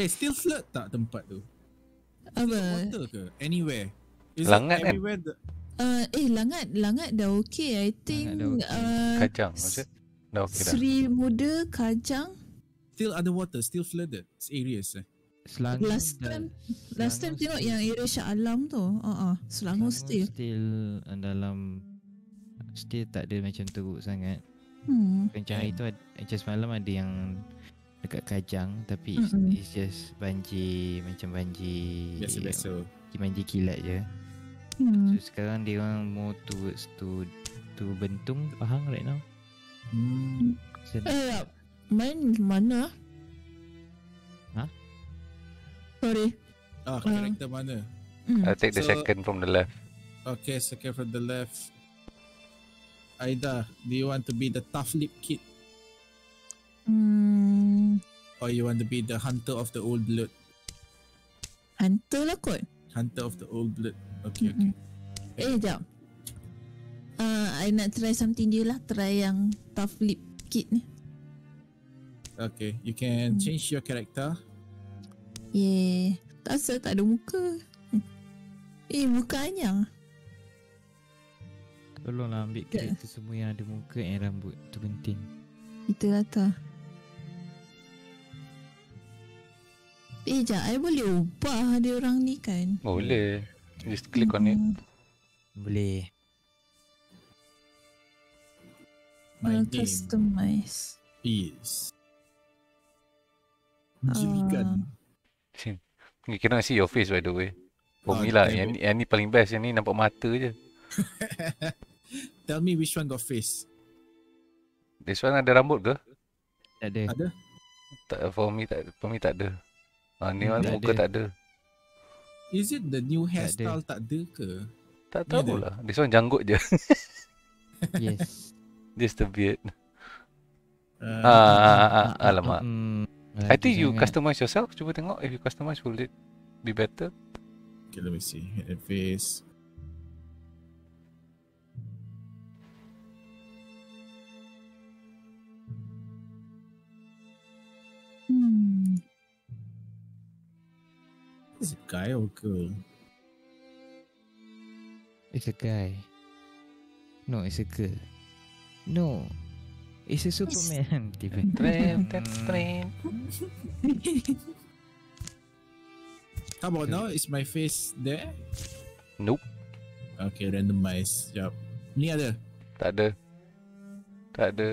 Still flood tak tempat tu? Apa? Water ke? Anywhere? Is Langat it kan? everywhere? Langat dah okay. I think Kajang maksud? Dah okey dah. Sri Muda, Kajang. Still ada water, still flooded areas. Selangor Last time tengok yang area Shah Alam tu. Selangor still dalam still tak ada macam teruk sangat. Pencahari tu macam semalam ada yang dekat Kajang tapi it's just banjir macam banjir biasa-biasa. Banjir kilat je. So sekarang dia orang more towards to Bentung, Pahang right now. Main mana? Sorry. Character mana? I'll take the second from the left. Okay, second from the left. Aida, do you want to be the tough lip kid? Or you want to be the hunter of the old blood? Hunter lah kot. Hunter of the old blood. Okay. Jap. I nak try something dia lah. Try yang tough lip kid ni. Okay, you can change your character. Tak asal tak ada muka. Mukanya. Tolonglah ambil karakter semua yang ada muka and rambut. Itu penting. Itulah tak. Jap, I boleh ubah dia orang ni kan? Boleh. Just click on it. Boleh. My name customize is Jirigan. You cannot see your face by the way. For me lah, yang ni paling best. Yang ni nampak mata je. Tell me which one got face. This one ada rambut ke? Tak ada. Ada? Tak, for me tak ada. Ni one muka tak ada. Is it the new hairstyle tak ada ke? Tak tahu lah. This one janggut je. Yes. Just the beard. Alamak. I think you customize yourself. Cuba tengok if you customize, will it be better? Okay, let me see. Head and face. Is it guy or girl? It's a guy. No, it's a girl. No, it's a Superman. How about now? Is my face there? Nope. Okay, randomize. Sekejap. Ni ada? Tak ada. Ada.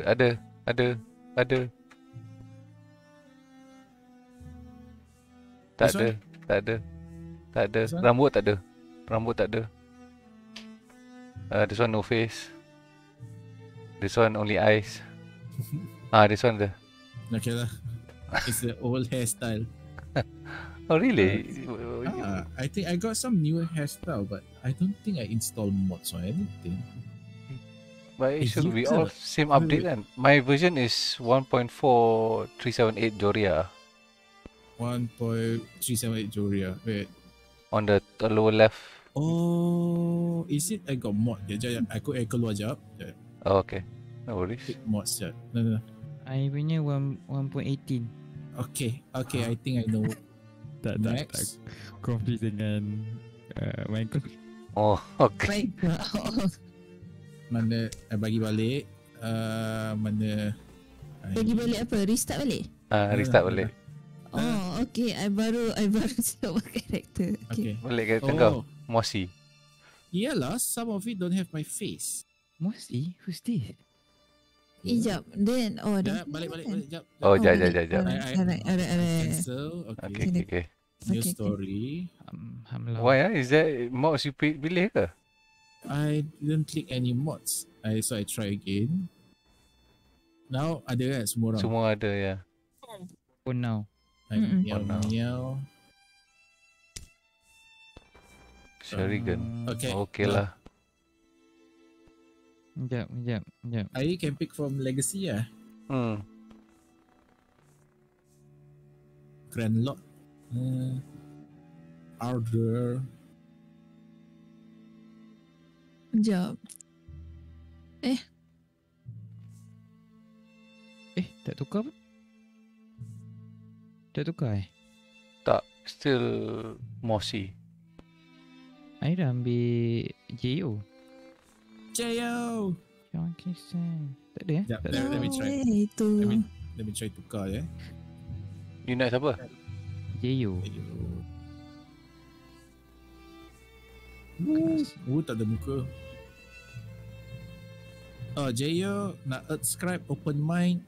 Tak ada. Rambut tak ada. This one no face. This one only eyes. This one ada. Okay lah. It's the old hairstyle. Oh really? I think I got some newer hairstyle, but I don't think I installed mods or anything. But it should be all same update kan. My version is 1.4378 Joria. 1.378 Joria. Wait. On the lower left. Oh, is it I got mod? Sekejap, aku keluar sekejap. Oh, okay. No worries. Pick mod sekejap. No. I punya 1.18. Okay, I think I know. Tak. Confuse dengan Minecraft. Oh, okay. Mana bagi balik? Mana? Bagi balik apa? Restart balik? Restart balik. Oh, okay. I baru sebab karakter. Okay. Balik karakter kau. Mossy. Iyalah, some of it don't have my face. Mossy? Who's this? Jap. Then, balik. Jap. Oh, jap. Alright. Cancel. Okay. New story. Why is that mods you pilih ke? I didn't click any mods. So I try again. Now ada kan semua orang? Semua ada ya. For now. Meow. Shuriken. Okay lah. Sekejap. I can pick from legacy lah. Grand Lord. Order. Sekejap. Tak tukar apa? Tak tukar Tak, still mossy. I dah ambil JO. Jayo. Sean Kingston. Tak ada Sekejap, Tak ada. let me try. Itu. Let me try tukar ya. You nak siapa? JO. Tak ada muka. Oh, Jayo nak Earthscribe open mind.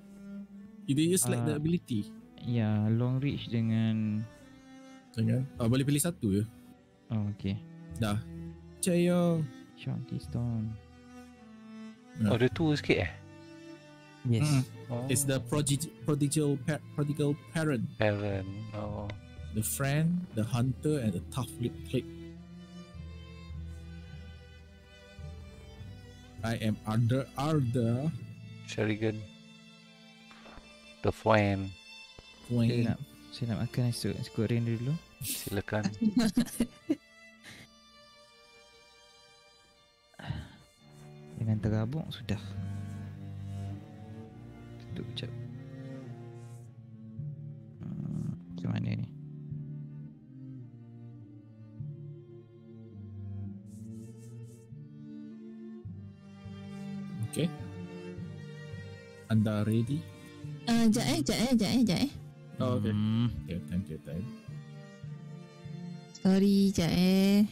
You just select the ability. Ya, long reach dengan Jangan. Boleh pilih satu je. oh okay. Dah. Jayo. Sean Kingston. Oh, dia tua sikit Yes. Oh. It's the prodigal parent, Parent. Oh. the friend, the hunter, and the tough-lip clique. I am Arda. Sherigan. The Fwan. Saya nak makan nasi goreng dulu. Silakan. Dengan terabuk sudah. Tutup sekejap. Macam mana ni? Okay. Anda ready? Sekejap. Oh, okay. Take time. Sorry, sekejap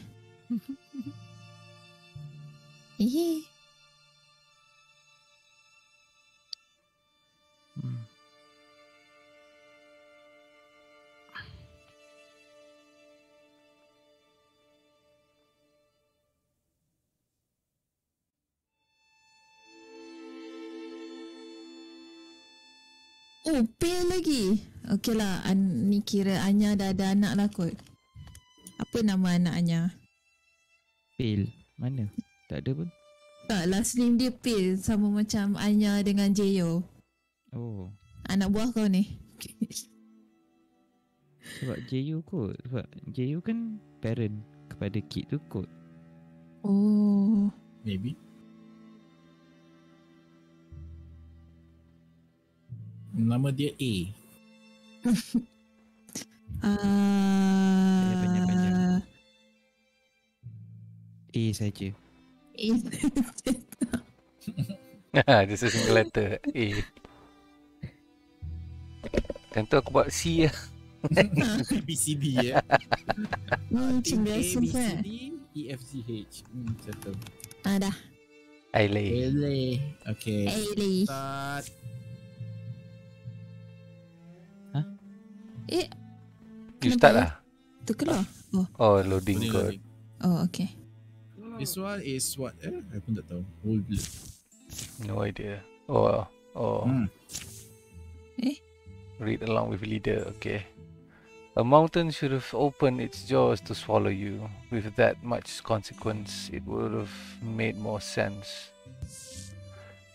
Oh, pale lagi. Okey lah, ni kira Anya dah ada anak lah kot. Apa nama anak Anya? Pale. Mana? Tak ada pun. Tak, last name dia Pale sama macam Anya dengan Jeyo. Oh. Anak buah kau ni. Sebab JU kot. Sebab JU kan parent kepada kid tu kot. Oh. Maybe. Nama dia A. Panjang-panjang. A saja. Just a single letter. A. Tentu aku buat C lah. ABCD ya. Macam biasa kan? ABCD EFGH. Settle. Dah. Ailey. Okay. Ailey. Start. You start lah. Tu keluar? Oh, loading Boleh code. loading. Oh, okay. This one is what? I pun tak tahu. Whole blood. No idea. Oh. Read along with leader. Okay. A mountain should have opened its jaws to swallow you. With that much consequence, it would have made more sense.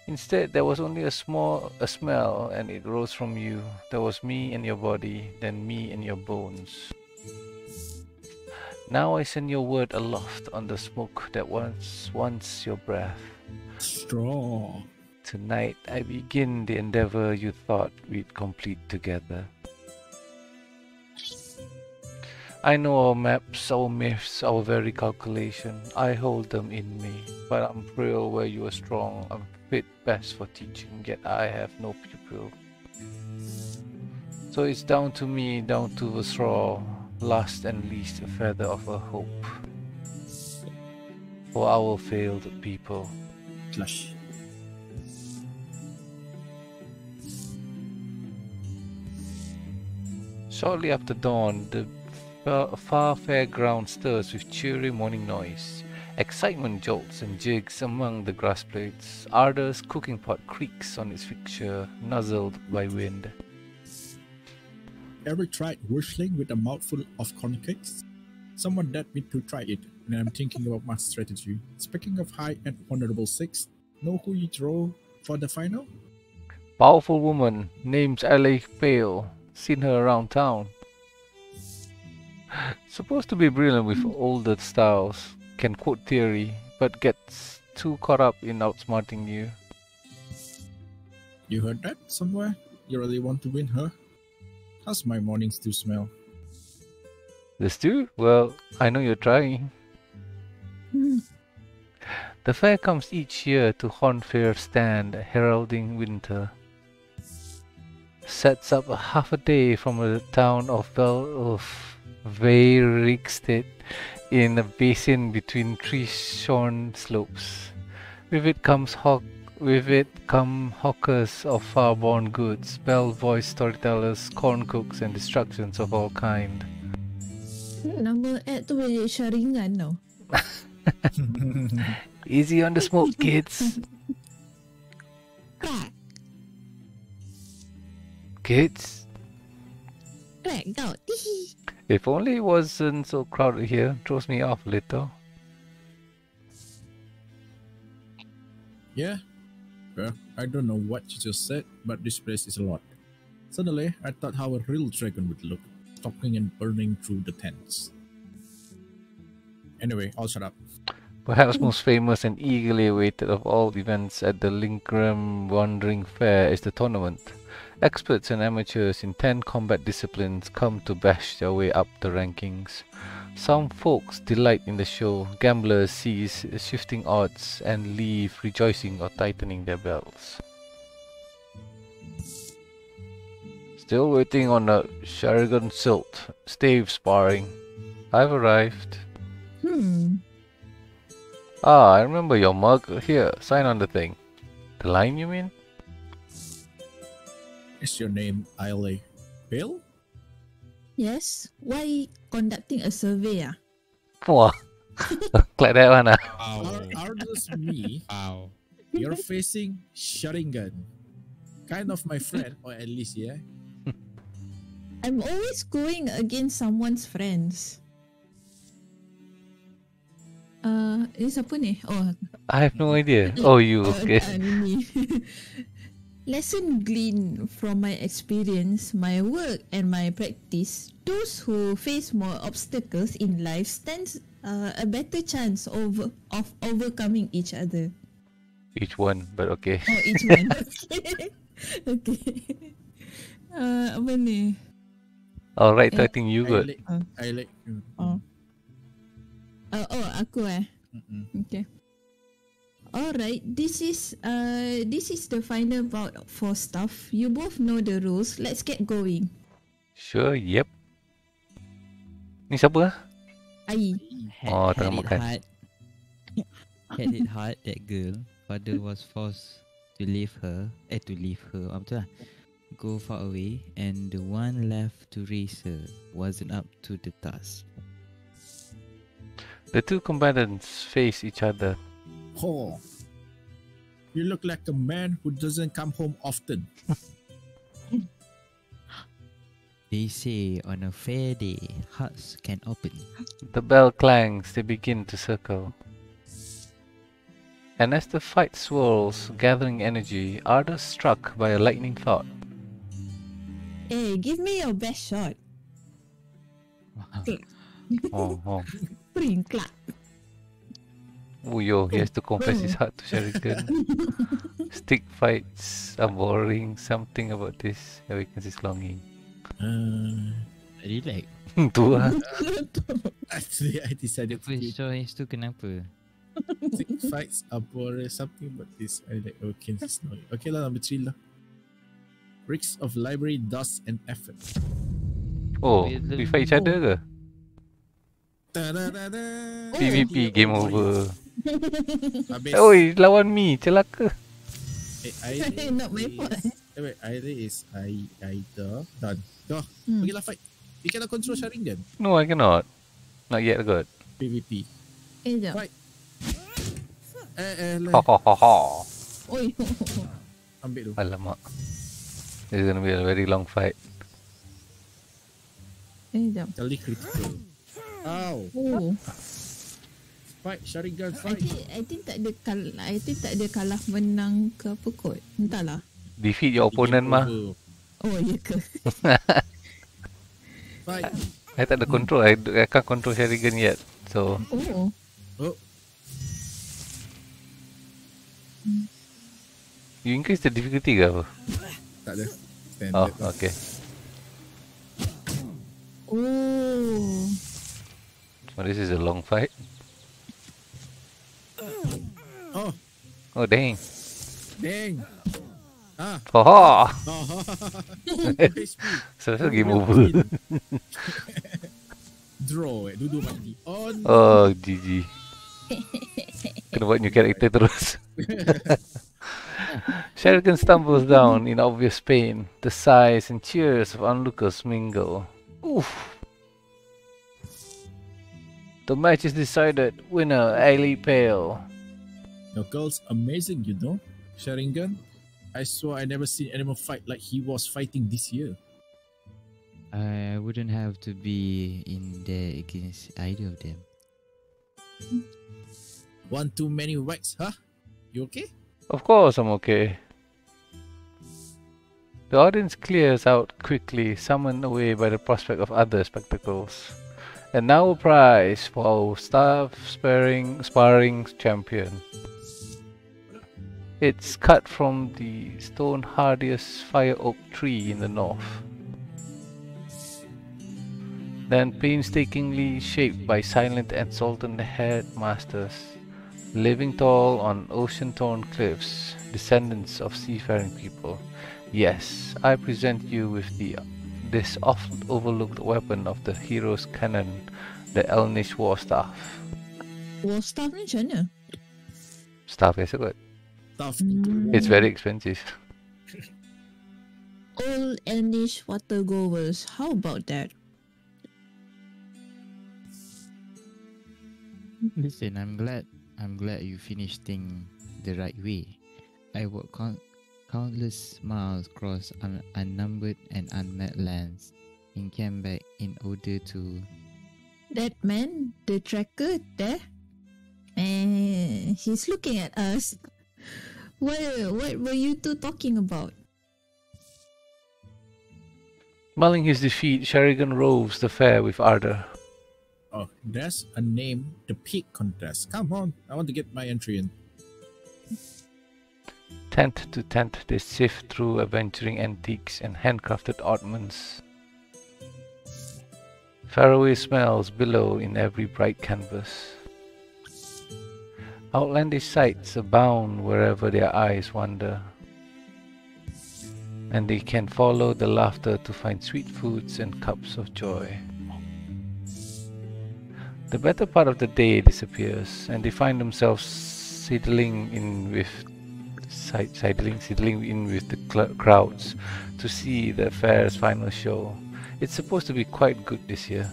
Instead, there was only a smell, and it rose from you. There was me in your body, then me in your bones. Now I send your word aloft on the smoke that was once your breath. Straw. Tonight, I begin the endeavor you thought we'd complete together. I know our maps, our myths, our very calculation. I hold them in me, but I'm frail where you are strong. I'm fit best for teaching, yet I have no pupil. So it's down to me, down to the straw, last and least a feather of a hope for our failed people. Flush. Shortly after dawn, the far fairground stirs with cheery morning noise. Excitement jolts and jigs among the grass blades. Arda's cooking pot creaks on its fixture, nuzzled by wind. Ever tried whistling with a mouthful of corn cakes? Someone dared me to try it, and I'm thinking about my strategy. Speaking of high and honorable six, know who you draw for the final? Powerful woman, name's Ailey Pale. Seen her around town. Supposed to be brilliant with older styles. Can quote theory, but gets too caught up in outsmarting you. You heard that somewhere? You really want to win her? How's my morning stew smell? This too? Well, I know you're trying. The fair comes each year to Hornfair stand, heralding winter. Sets up half a day from the town of Veirigstead in a basin between tree-shorn slopes. With it come hawkers of far-born goods, bell-voiced storytellers, corn cooks, and distractions of all kind. Nama ad tu boleh Sharingan tau. Easy on the smoke, kids. Crack. Kids. Crack kau. Tihi. If only it wasn't so crowded here, throws me off a little. Yeah? Well, I don't know what you just said, but this place is a lot. Suddenly, I thought how a real dragon would look, stalking and burning through the tents. Anyway, I'll shut up. Perhaps most famous and eagerly awaited of all events at the Linkram Wandering Fair is the tournament. Experts and amateurs in 10 combat disciplines come to bash their way up the rankings. Some folks delight in the show, gamblers seize shifting odds and leave rejoicing or tightening their belts. Still waiting on the Sharigan Silt, stave sparring. I've arrived. Ah, I remember your mug. Here, sign on the thing. The line, you mean? Is your name Aile Bill? Yes. Why conducting a survey? Wah, like that one. Are those me? Wow. You're facing Sharingan. Kind of my friend, or at least, yeah? I'm always going against someone's friends. Ini siapa ni? Oh, I have no idea. Oh, you, okay. Ni. Lesson gleaned from my experience, my work and my practice. Those who face more obstacles in life stands a better chance of overcoming each other. Each one, but okay. Oh, each one. Okay. Apa ni? Alright, I think you good. Aile. Oh, aku Okay. Alright, this is the final bout for stuff. You both know the rules. Let's get going. Sure, yep. Ni siapa? Ai. Oh, tengah makan. Had it hard, that girl. Father was forced to leave her. Betul lah. Go far away, and the one left to raise her wasn't up to the task. The two combatants face each other. Oh, you look like a man who doesn't come home often. They say on a fair day, hearts can open. The bell clangs, they begin to circle. And as the fight swirls, gathering energy, Arda struck by a lightning thought. Hey, give me your best shot. Oh. Pring clap. Yo, he has to confess his heart to Sharigan. Stick fights are boring. Something about this awakens his longing. Relax. Tu lah. Actually, I decided to First choice tu kenapa? stick fights are boring. Something about this I like awakens his longing. Okay lah, number 3 lah. Bricks of library, dust and effort. Oh, we fight each other ke? Ta-da-da-da. PvP, game over. Habis. Oi, lawan me, celaka. Aile Not my fault. Wait, Aile is Aida. Done. Go. Pergilah fight. You cannot control Sharingan. No, I cannot. Not yet, God. PvP. Jap. Fight. Ha ha ha ha. Oi. Ambil tu. Alamak. This is gonna be a very long fight. Jap. Kali critical. Ow. Oh. Fight, Sharingan, I fight. think tak ada kalah menang ke apa kot. Entahlah. Defeat your opponent mah. Oh, ya ke? Fight. I tak ada control. I can't control Sharigan yet. So, Oh. Oh. you increase the difficulty ke apa? Tak ada. Oh, Standard. okay. Oh. Well, this is a long fight. Oh, Oh, dang. dang. Ah. Haha! Oh. So that's a game over. Draw, duduk mati. Oh, no. Oh, GG. Kena buat new character terus. Sherigan stumbles down in obvious pain. The sighs and cheers of onlookers mingle. Oof! The match is decided. Winner, Ali Pale. Your girl's amazing, you know. Sharingan, I swear I never seen anyone fight like he was fighting this year. I wouldn't have to be in there against either of them. One too many whacks, huh? You okay? Of course I'm okay. The audience clears out quickly, summoned away by the prospect of other spectacles. And now a prize for our staff sparring champion. It's cut from the stone hardiest fire oak tree in the north. Then painstakingly shaped by silent and sultan-haired masters, living tall on ocean-torn cliffs, descendants of seafaring people. Yes, I present you with this often overlooked weapon of the hero's cannon, the Elnish War Staff. War staff ni macam mana? Staff biasa kot. Tough. It's very expensive. Old Elnish water goers. How about that? Listen, I'm glad you finished things the right way. I walked countless miles across unnumbered and unmet lands and came back in order to... That man, the tracker there, he's looking at us. What were you two talking about? Mulling his defeat, Sherigan roves the fair with ardor. Oh, there's a name, the pig contest. Come on, I want to get my entry in. Tent to tent, they sift through adventuring antiques and handcrafted oddments. Faraway smells billow in every bright canvas. Outlandish sights abound wherever their eyes wander. And they can follow the laughter to find sweet foods and cups of joy. The better part of the day disappears, and they find themselves sidling in with the crowds to see the fair's final show. It's supposed to be quite good this year.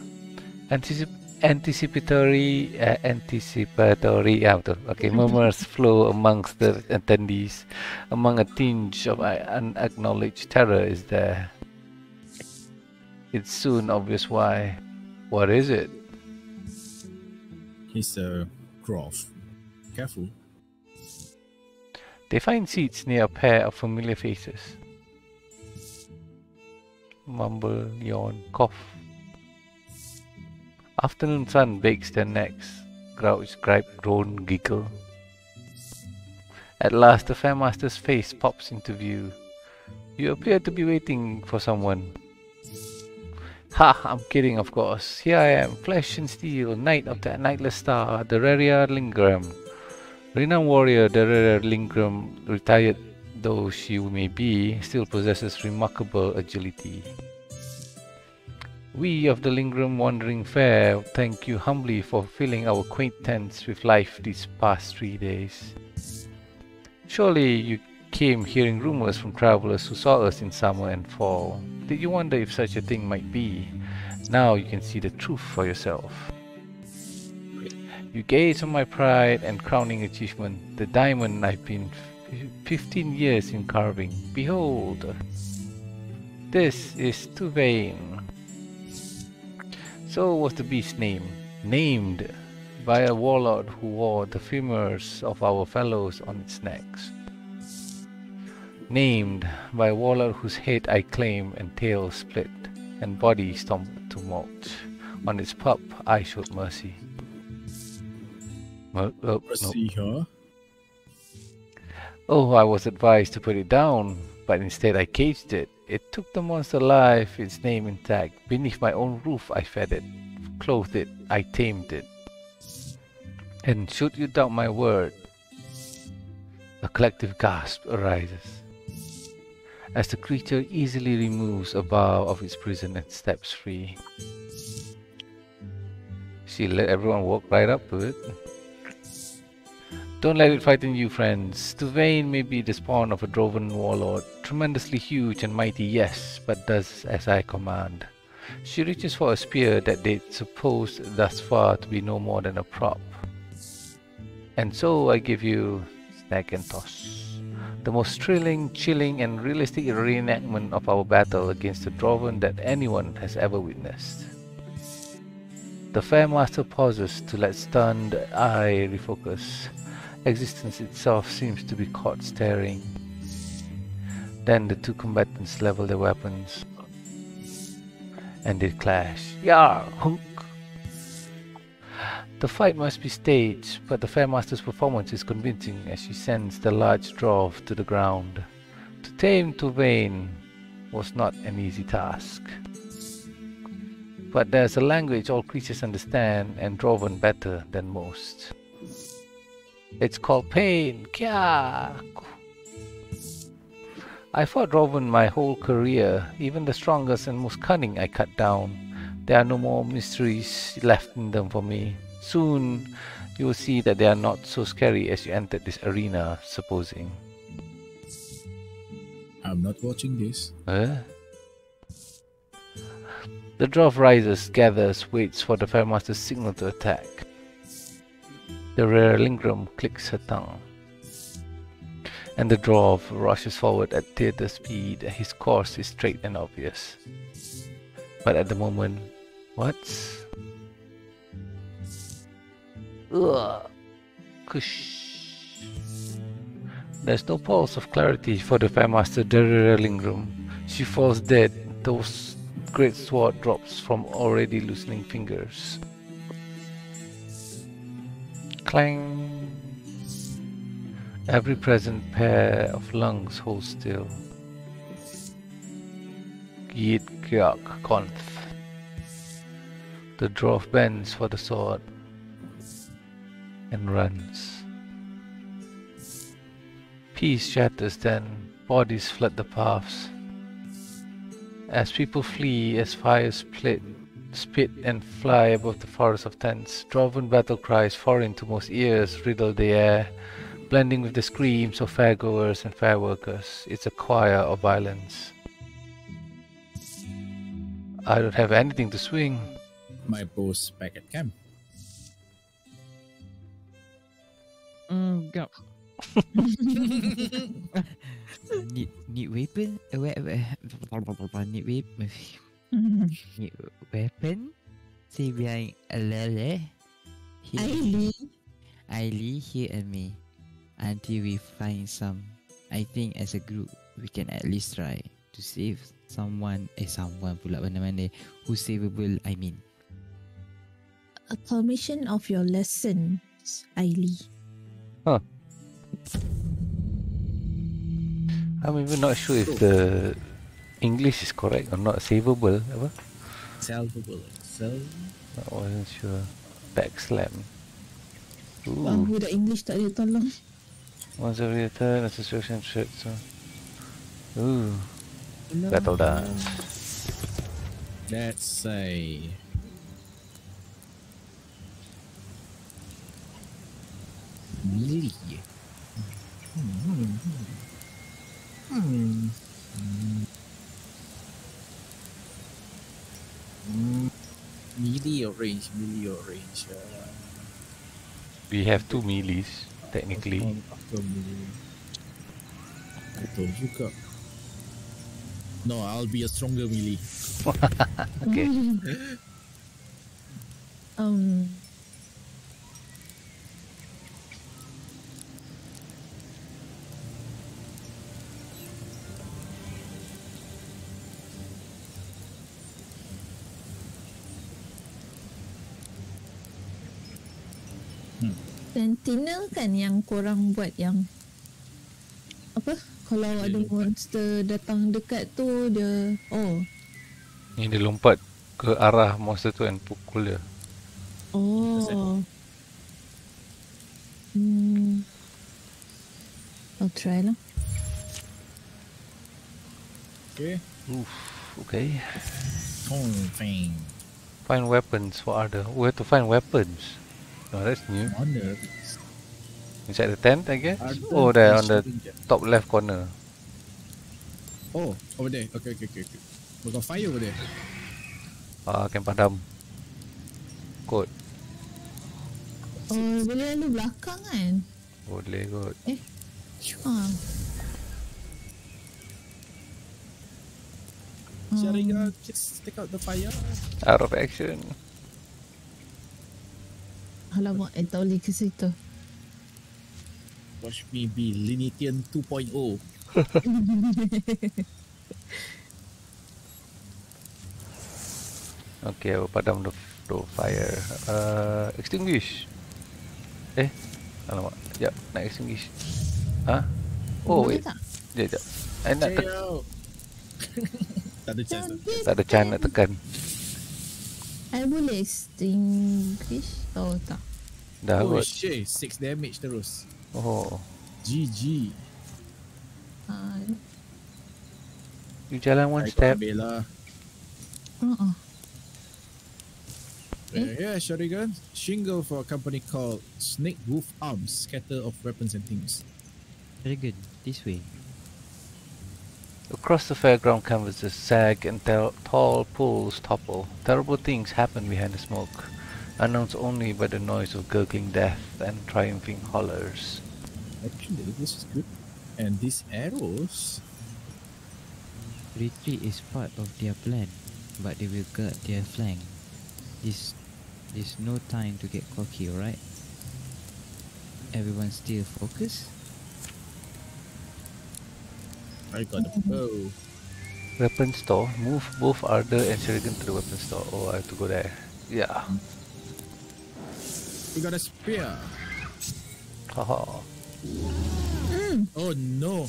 Anticipatory, murmurs flow amongst the attendees. Among a tinge of unacknowledged terror is there. It's soon obvious why. What is it? He's a Groff. Careful. They find seats near a pair of familiar faces. Mumble, yawn, cough. Afternoon sun bakes their necks. Grouch, gripe, groan, giggle. At last the Fairmaster's face pops into view. You appear to be waiting for someone. Ha! I'm kidding, of course. Here I am, flesh and steel, knight of the Nightless Star, Dareria Lingram. Renowned warrior Dareria Lingram, retired though she may be, still possesses remarkable agility. We of the Lingram Wandering Fair thank you humbly for filling our quaint tents with life these past 3 days. Surely you came hearing rumors from travelers who saw us in summer and fall. Did you wonder if such a thing might be? Now you can see the truth for yourself. You gaze on my pride and crowning achievement, the diamond I've been 15 years in carving. Behold! This is Tuvain. So was the beast's name, named by a warlord who wore the femurs of our fellows on its necks. Named by a warlord whose head I claim and tail split, and body stomped to mulch. On its pup I showed mercy. Mercy, huh? Oh, I was advised to put it down, but instead I caged it. It took the monster alive, its name intact. Beneath my own roof I fed it. clothed it, I tamed it. And should you doubt my word, a collective gasp arises as the creature easily removes a bar of its prison and steps free. She let everyone walk right up to it. Don't let it frighten you, friends. Tuvain may be the spawn of a Drovan warlord, tremendously huge and mighty, yes, but does as I command. She reaches for a spear that they'd supposed thus far to be no more than a prop. And so I give you Snag and Toss, the most thrilling, chilling, and realistic reenactment of our battle against the Drovan that anyone has ever witnessed. The Fair Master pauses to let stunned eye refocus. Existence itself seems to be caught staring. Then the two combatants level their weapons, and they clash. Yar! Hunk! The fight must be staged, but the Fairmaster's performance is convincing as she sends the large dwarf to the ground. To tame Tuvain was not an easy task. But there's a language all creatures understand, and Drovan better than most. It's called pain. Kya! I fought Drovan my whole career. Even the strongest and most cunning I cut down. There are no more mysteries left in them for me. Soon, you will see that they are not so scary as you entered this arena, supposing. I'm not watching this. Huh? The dwarf rises, gathers, waits for the Fairmaster's signal to attack. The rare Lingram clicks her tongue, and the dwarf rushes forward at theatre speed. His course is straight and obvious. But at the moment, what's... Ugh. Kush. There's no pulse of clarity for the Fairmaster Lingram. She falls dead. Those great sword drops from already loosening fingers. Clang! Every present pair of lungs holds still. Yit Kyak Konth. The dwarf bends for the sword and runs. Peace shatters then, bodies flood the paths. As people flee, as fires spit and fly above the forest of tents, Drovan battle cries foreign to most ears riddle the air, blending with the screams of fairgoers and fair workers. It's a choir of violence. I don't have anything to swing. My boss back at camp. Go. Need weapon? Need weapon? Need weapon? Say behind Alele. Ailey, here and me. Until we find some. I think as a group, we can at least try to save someone pula mana-mana. Who's savable, I mean. A commission of your lessons, Ailey. Huh. I'm even not sure if the English is correct or not. Savable, apa? Salvable. I wasn't sure. Backslam. Who the English tak boleh tolong. Once every turn, a situation trip. So. Ooh. Battle dance. Let's say melee. Melee or range? We have two melees, technically. Betul juga. No, I'll be a stronger melee. Okay. Sentinel kan yang korang buat yang apa? Kalau ada monster datang dekat tu dia Ni dia lompat ke arah monster tu and pukul dia. Oh. I'll try lah. Okay. Oof, okay. Thing. Find weapons. What are the? We have to find weapons. Oh, that's new. Honor. Inside the tent, I guess. Arden Oh, there on is the shooting jet. top left corner. Oh, over there. Okay. We got fire over there. Can padam. Kot. Oh, boleh lalu belakang kan? Boleh kot. Ah. Sharingan, just take out the fire. Out of action. Alamak, tak boleh ke situ. Watch me be Linitian 2.0. Okay, I will padam the fire. Extinguish. Alamak. Sekejap, nak extinguish. Huh? Oh, Boleh wait. tak? Sekejap. I nak tekan. Tak ada chance. Tak ada chance nak tekan. I boleh extinguish? Oh, tak. Dah Oh kot. shit, 6 damage terus. Oh. GG. You jalan one Aku step. ambil lah. Yeah, Sharingan. Shingle for a company called Snake Wolf Arms. Scatter of weapons and things. Very good. This way. Across the fairground canvases sag and tall poles topple. Terrible things happen behind the smoke, announced only by the noise of gurgling death and triumphing hollers. Actually, this is good. And these arrows. Retreat is part of their plan, but they will guard their flank. There's no time to get cocky, alright? Everyone still focused? I got a bow. Weapon store. Move both Ardor and Sharingan to the weapon store. Oh, I have to go there. Yeah. We got a spear. Haha. Oh no.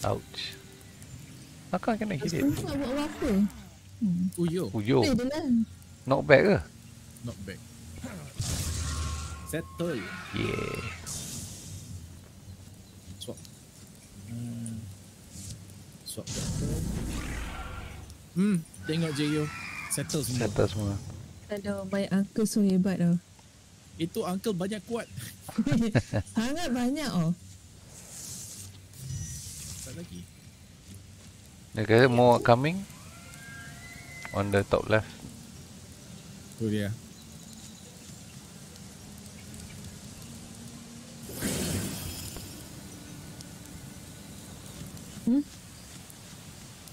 Ouch. How come I cannot hit it? Aku nak buat apa? Uyo. Uyo. Dia lah. Knock back ke? Not bad. Settle. Yeah. Swap. Swap weapon. Tengok je yo. Settle semua. Settle semua. Aduh, my uncle so hebat tau. Itu uncle banyak kuat. Sangat banyak oh. Tak lagi. Okay, more coming. On the top left. Tu dia.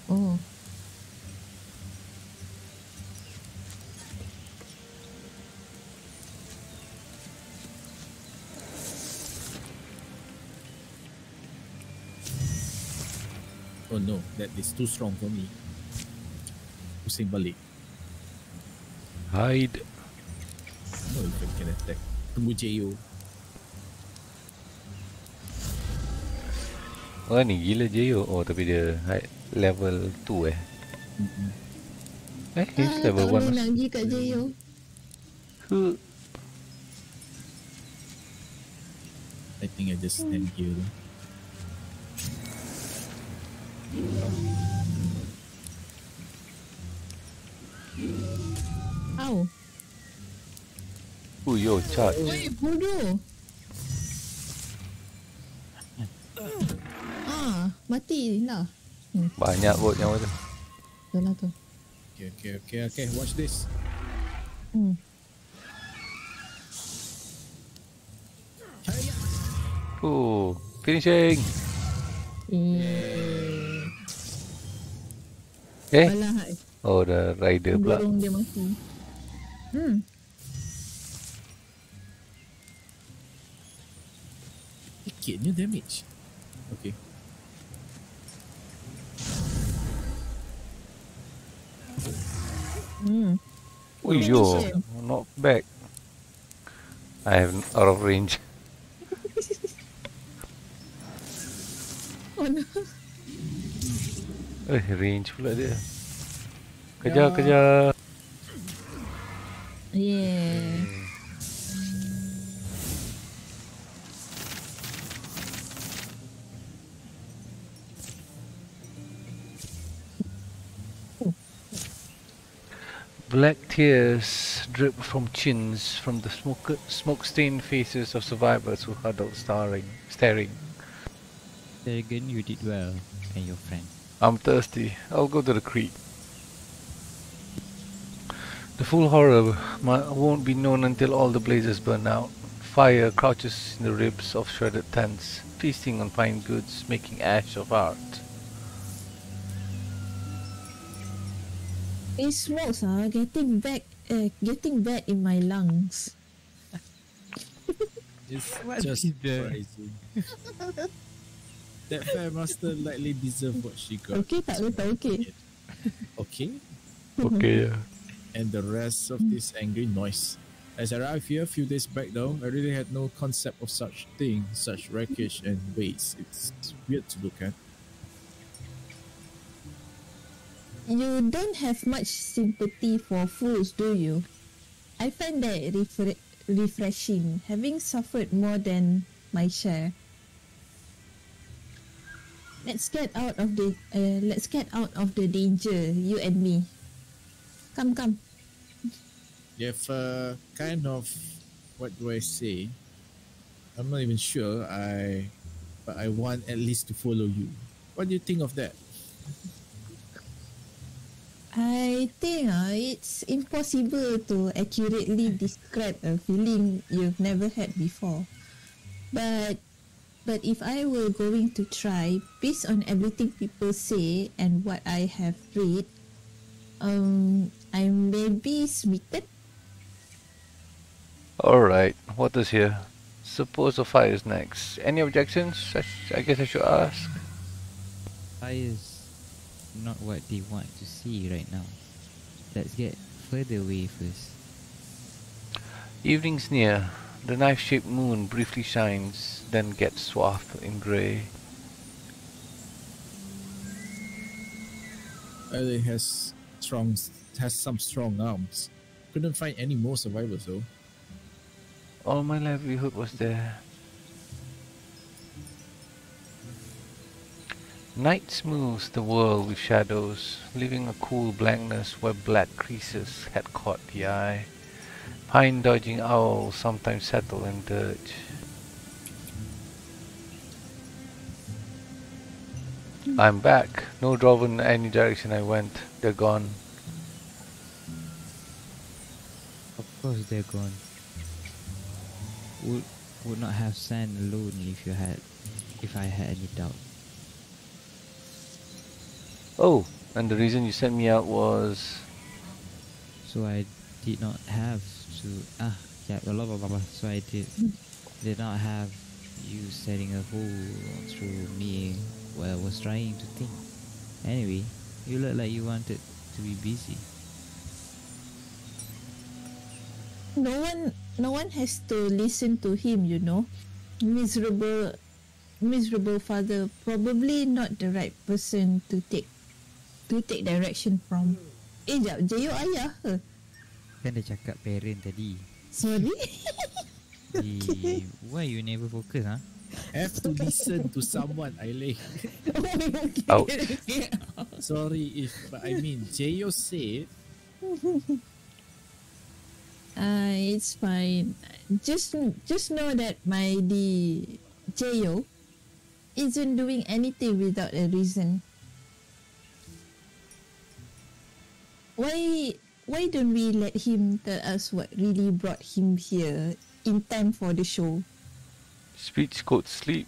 Oh. Oh no, that is too strong for me. Pusing balik. Hide. No, if I can attack. Tunggu JO. Oh ni gila je yo. Oh tapi dia high level 2 he's level tak boleh 1 nak pergi kat Jayo. I think I just stand here. Ow. Oh yo, charge. Oi, bodoh. Mati lah. Banyak kot nyawa tu. Betul lah tu. Okay. Watch this. Finishing. Alah, Oh, the rider pula. dorong dia mati. Sikitnya damage. Okay. Oh yo, knock back. I have out of range. Oh no. Range pula dia. Kejar, kejar. Yeah. Black tears drip from chins from the smoke-stained faces of survivors who huddled staring. Again, you did well, and your friend. I'm thirsty. I'll go to the creek. The full horror won't be known until all the blazes burn out. Fire crouches in the ribs of shredded tents, feasting on fine goods, making ash of art. These smokes are getting bad in my lungs. It's What just is that? crazy. That Fairmaster likely deserved what she got. Okay, tak betul, okay. Okay? Okay, yeah. And the rest of this angry noise. As I arrived here a few days back though, I really had no concept of such thing, such wreckage and waste. It's weird to look at. You don't have much sympathy for fools, do you? I find that refreshing, having suffered more than my share. Let's get out of the danger, you and me. Come. You have kind of, what do I say? I'm not even sure. But I want at least to follow you. What do you think of that? I think it's impossible to accurately describe a feeling you've never had before. But if I were going to try, based on everything people say and what I have read, I may be smitten. Alright, what is here? Suppose the fire is next. Any objections? I guess I should ask. Fire's not what they want to see right now. Let's get further away first. Evening's near. The knife-shaped moon briefly shines, then gets swathed in grey. It has some strong arms. Couldn't find any more survivors though. All my livelihood was there. Night smooths the world with shadows, leaving a cool blankness where black creases had caught the eye. Pine-dodging owls sometimes settle in dirt. I'm back. No driven any direction I went. They're gone. Of course they're gone. Would not have sand alone if I had any doubt. Oh, and the reason you sent me out was... So I did not have to blah blah blah. So I did not have you setting a hole through me while I was trying to think. Anyway, you look like you wanted to be busy. No one has to listen to him, you know. Miserable father, probably not the right person to take direction from. Jap, Jayo ayah ke? Kan dah cakap parent tadi. Sorry. Why you never focus, huh? Have to listen to someone, Ailey. Ouch. Sorry but I mean, Jayo said. It's fine. Just know that my Jayo isn't doing anything without a reason. Why don't we let him tell us what really brought him here in time for the show? Speech code sleep.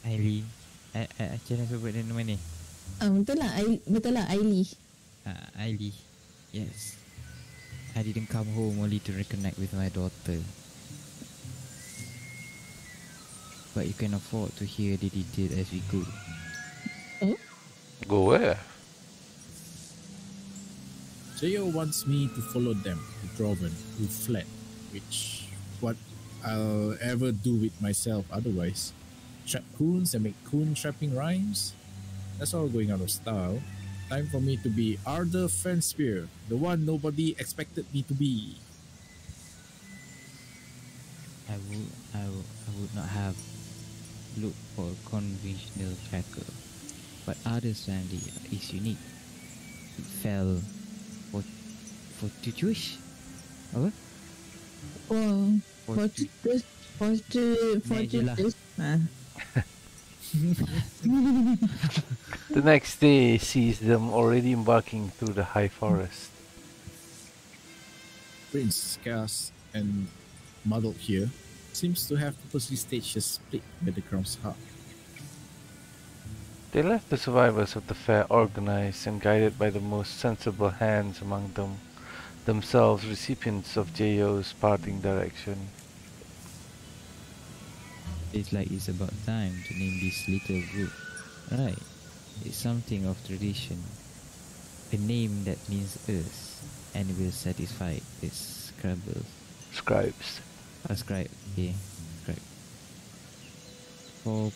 Ailey, macam mana sebut dia nama ni? Betul lah, Ailey. Ailey, yes. I didn't come home only to reconnect with my daughter. But you can afford to hear the detail as we go. Go where? Jayo wants me to follow them, the Droven, who fled, which what I'll ever do with myself otherwise. Trap coons and make coon trapping rhymes? That's all going out of style. Time for me to be Arthur Fenspear, the one nobody expected me to be. I would not have looked for a conventional tracker, but Arthur's family is unique. It fell fortuitous. Apa? Fortuitous. The next day sees them already embarking through the high forest. Prince Cass and Muddled here seems to have purposely staged a split by the Crown's heart. They left the survivors of the fair organized and guided by the most sensible hands among them, themselves recipients of J.O.'s parting direction. It's like it's about time to name this little group. Right. It's something of tradition. A name that means earth and will satisfy its Scribes. Scribe. Yeah. Scribe. For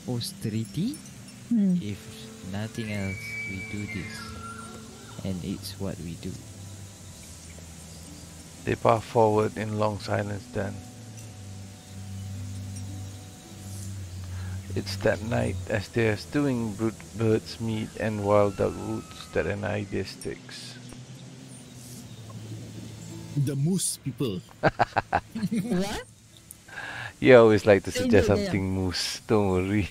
posterity, if nothing else, we do this. And it's what we do. They pass forward in long silence then. It's that night, as they are stewing bird's meat and wild duck roots, that an idea sticks. The Moose people. What? You always like to suggest Tunjuk dia. something moose, don't worry.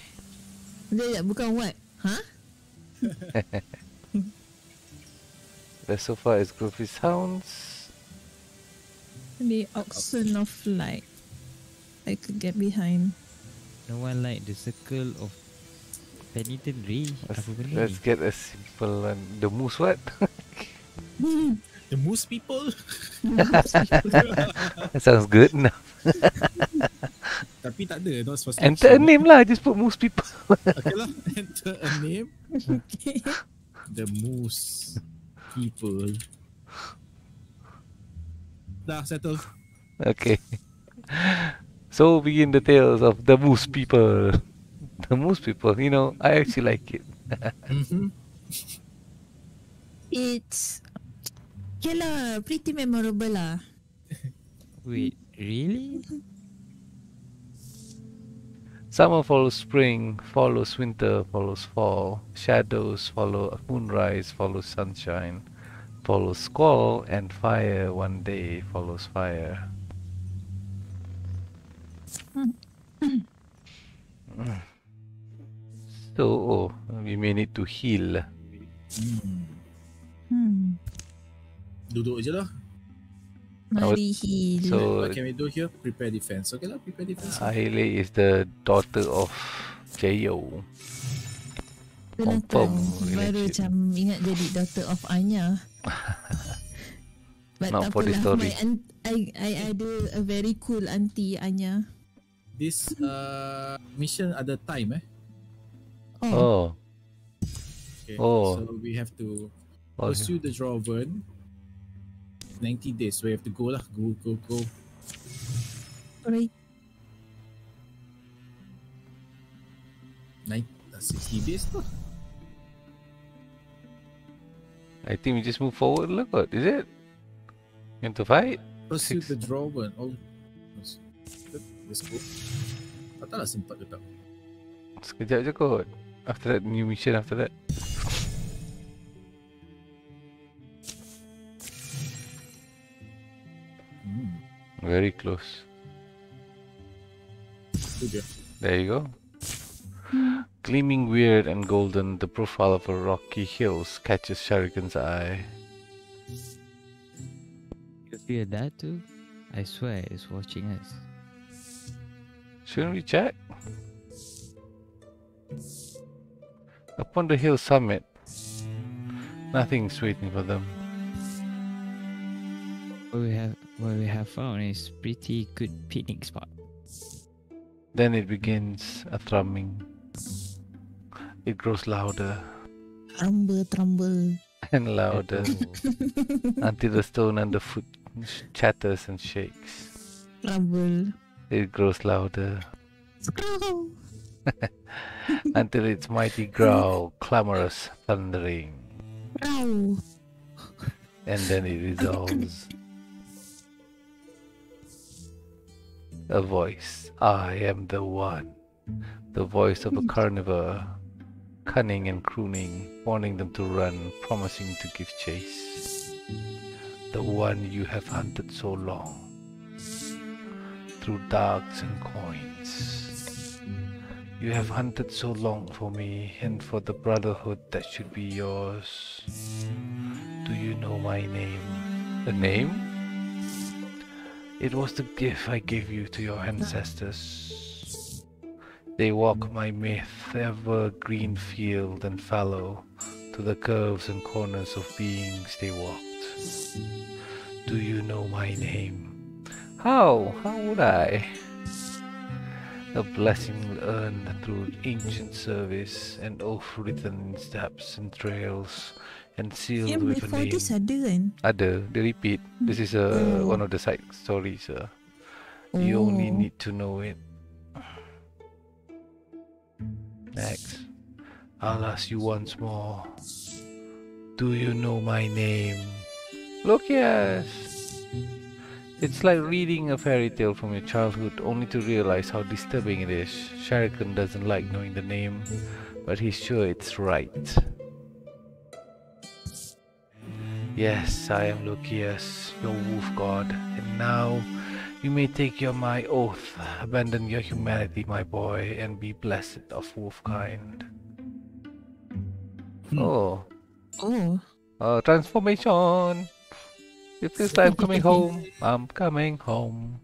Bukan what? Huh? The sofa is Groovy Sounds. The oxen of light. I could get behind. No one like the circle of penitent ray. Apa benda Let's ni? get a simple one. The moose what? The Moose people? That sounds good enough. Tapi tak ada, not supposed to. Enter a name lah, just put moose people. Okay lah, enter a name. The Moose people. Dah settle. Okay. So begin the tales of the moose people. The moose people, you know, I actually like it. It's okay lah, pretty memorable lah. Wait, really? Summer follows spring, follows winter, follows fall. Shadows follow moonrise, follows sunshine, follows squall, and fire one day follows fire. So, we may need to heal. Duduk je lah. Mari heal. So, What can we do here? Prepare defense. Okay lah, prepare defense. Aile is the daughter of J.O. Kenapa confirm baru relationship. macam ingat jadi daughter of Anya. But Not tak for the apalah, story. I ada a very cool auntie Anya. This mission ada time Oh, Okay. Oh. So we have to oh, pursue the Droven. 90 days. So we have to go lah. Go. Alright. 60 days lah. I think we just move forward lah kot, is it? You want to fight? Pursue Six. the Droven. Oh. Let's go. Tak lah sempat ke tak. Sekejap je kot. After that, new mission after that. Very close. Tu dia. There you go. Gleaming weird and golden, the profile of a rocky hills catches Sharikan's eye. You feel that too? I swear it's watching us. Shouldn't we check? Upon the hill summit, nothing's waiting for them. What we have found is pretty good picnic spot. Then it begins a thrumming. It grows louder Trumble. and louder until the stone underfoot chatters and shakes. Trumble. It grows louder Scroll. until its mighty growl, clamorous, thundering. Growl. And then it resolves. A voice. I am the one. The voice of a carnivore, cunning and crooning, warning them to run, promising to give chase. The one you have hunted so long, through darks and coins. You have hunted so long for me, and for the brotherhood that should be yours. Do you know my name? A name? It was the gift I gave you to your ancestors. They walk my myth, ever green field and fallow, to the curves and corners of beings they walked. Do you know my name? How? How would I? A blessing earned through ancient service, an oath written in steps and trails, and sealed with a name. This ada kan? Ada, they repeat. This is one of the side stories. You only need to know it. Next, I'll ask you once more. Do you know my name? Look, yes. It's like reading a fairy tale from your childhood, only to realize how disturbing it is. Sharikan doesn't like knowing the name, but he's sure it's right. Yes, I am Lucius, your wolf god, and now you may take my oath, abandon your humanity, my boy, and be blessed of wolfkind. Oh. Transformation! It feels like I'm coming home. I'm coming home.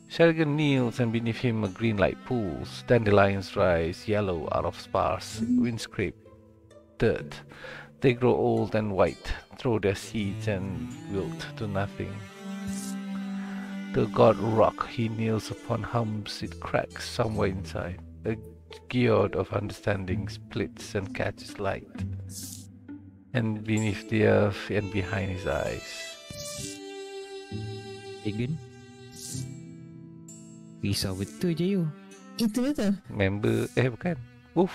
Sherigan kneels, and beneath him a green light pools. Dandelions rise, yellow out of sparse, wind-scraped dirt. They grow old and white, throw their seeds and wilt to nothing. The god rock he kneels upon hums, it cracks somewhere inside. A geode of understanding splits and catches light. And beneath the earth and behind his eyes. Egan? Risau betul je you. Itu betul. Member, bukan. Woof.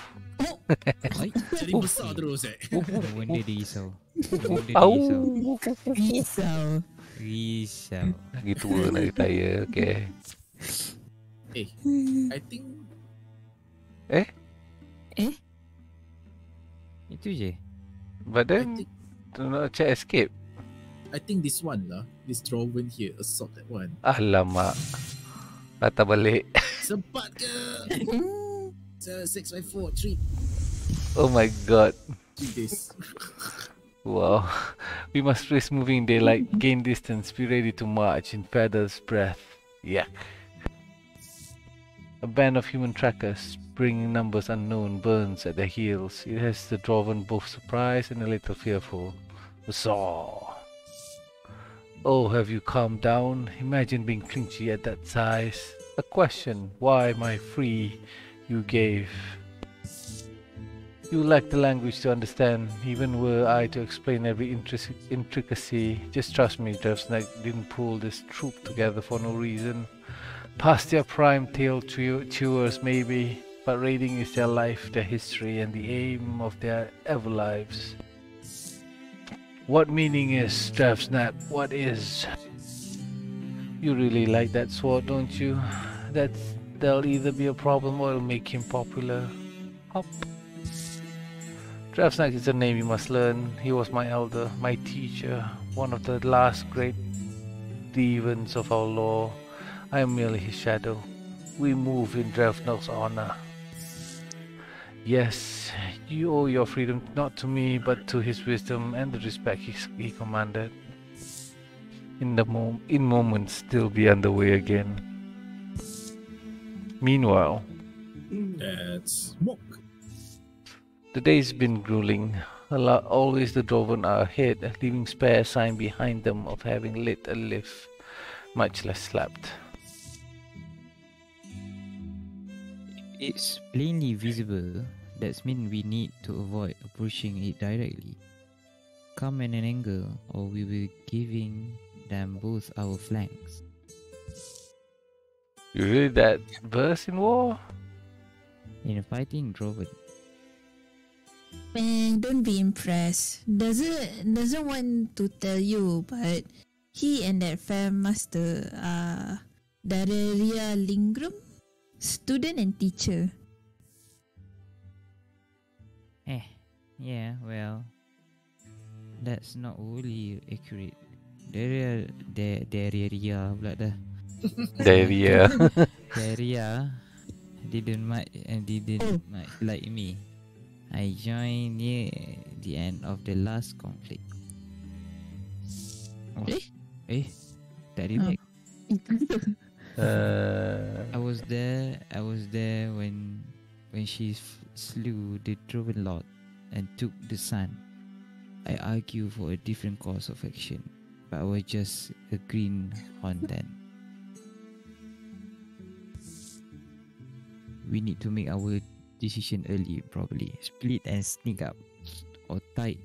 Jadi besar terus Benda dia risau. Risau. Lagi tua nak retire, okay. I think... Itu je. But then, do not check escape. I think this one lah. This drawing here, assault that one. Alamak. Patah balik. Sempat ke? 6 by 4, 3. Oh my god. This. Wow. We must risk moving daylight, gain distance, be ready to march in feather's breath. Yak. A band of human trackers, bringing numbers unknown, burns at their heels. It has the Droven both surprised and a little fearful. Zaw. Oh, have you calmed down? Imagine being clinchy at that size. A question, why my free you gave? You lack the language to understand, even were I to explain every intricacy. Just trust me, Drevsnack didn't pull this troop together for no reason. Past their prime tail chewers maybe, but raiding is their life, their history, and the aim of their ever lives. What meaning is, Drevsnack? What is? You really like that sword, don't you? There'll either be a problem or it'll make him popular. Hop. Drevsnack is a name you must learn. He was my elder, my teacher, one of the last great demons of our law. I am merely his shadow. We move in Drevnack's honor. Yes, you owe your freedom not to me, but to his wisdom and the respect he commanded. In moments, still be underway again. Meanwhile, That's Mok. the day's been grueling. Always the Droven are ahead, leaving spare sign behind them of having lit a lift, much less slept. It's plainly visible. That means we need to avoid approaching it directly. Come at an angle, or we will giving them both our flanks. You read that verse in War? In fighting Droven. Don't be impressed. Doesn't want to tell you, but he and that Fam Master are Dareria Lingrum, student and teacher. Yeah, well, that's not really accurate. Dareria pula dah. Daria. Daria didn't much like me. I joined near the end of the last conflict. Tak relax. I was there when she slew the Droven Lord and took the sun. I argue for a different course of action, but I was just a green horn then. We need to make our decision early, probably. Split and sneak up, or tight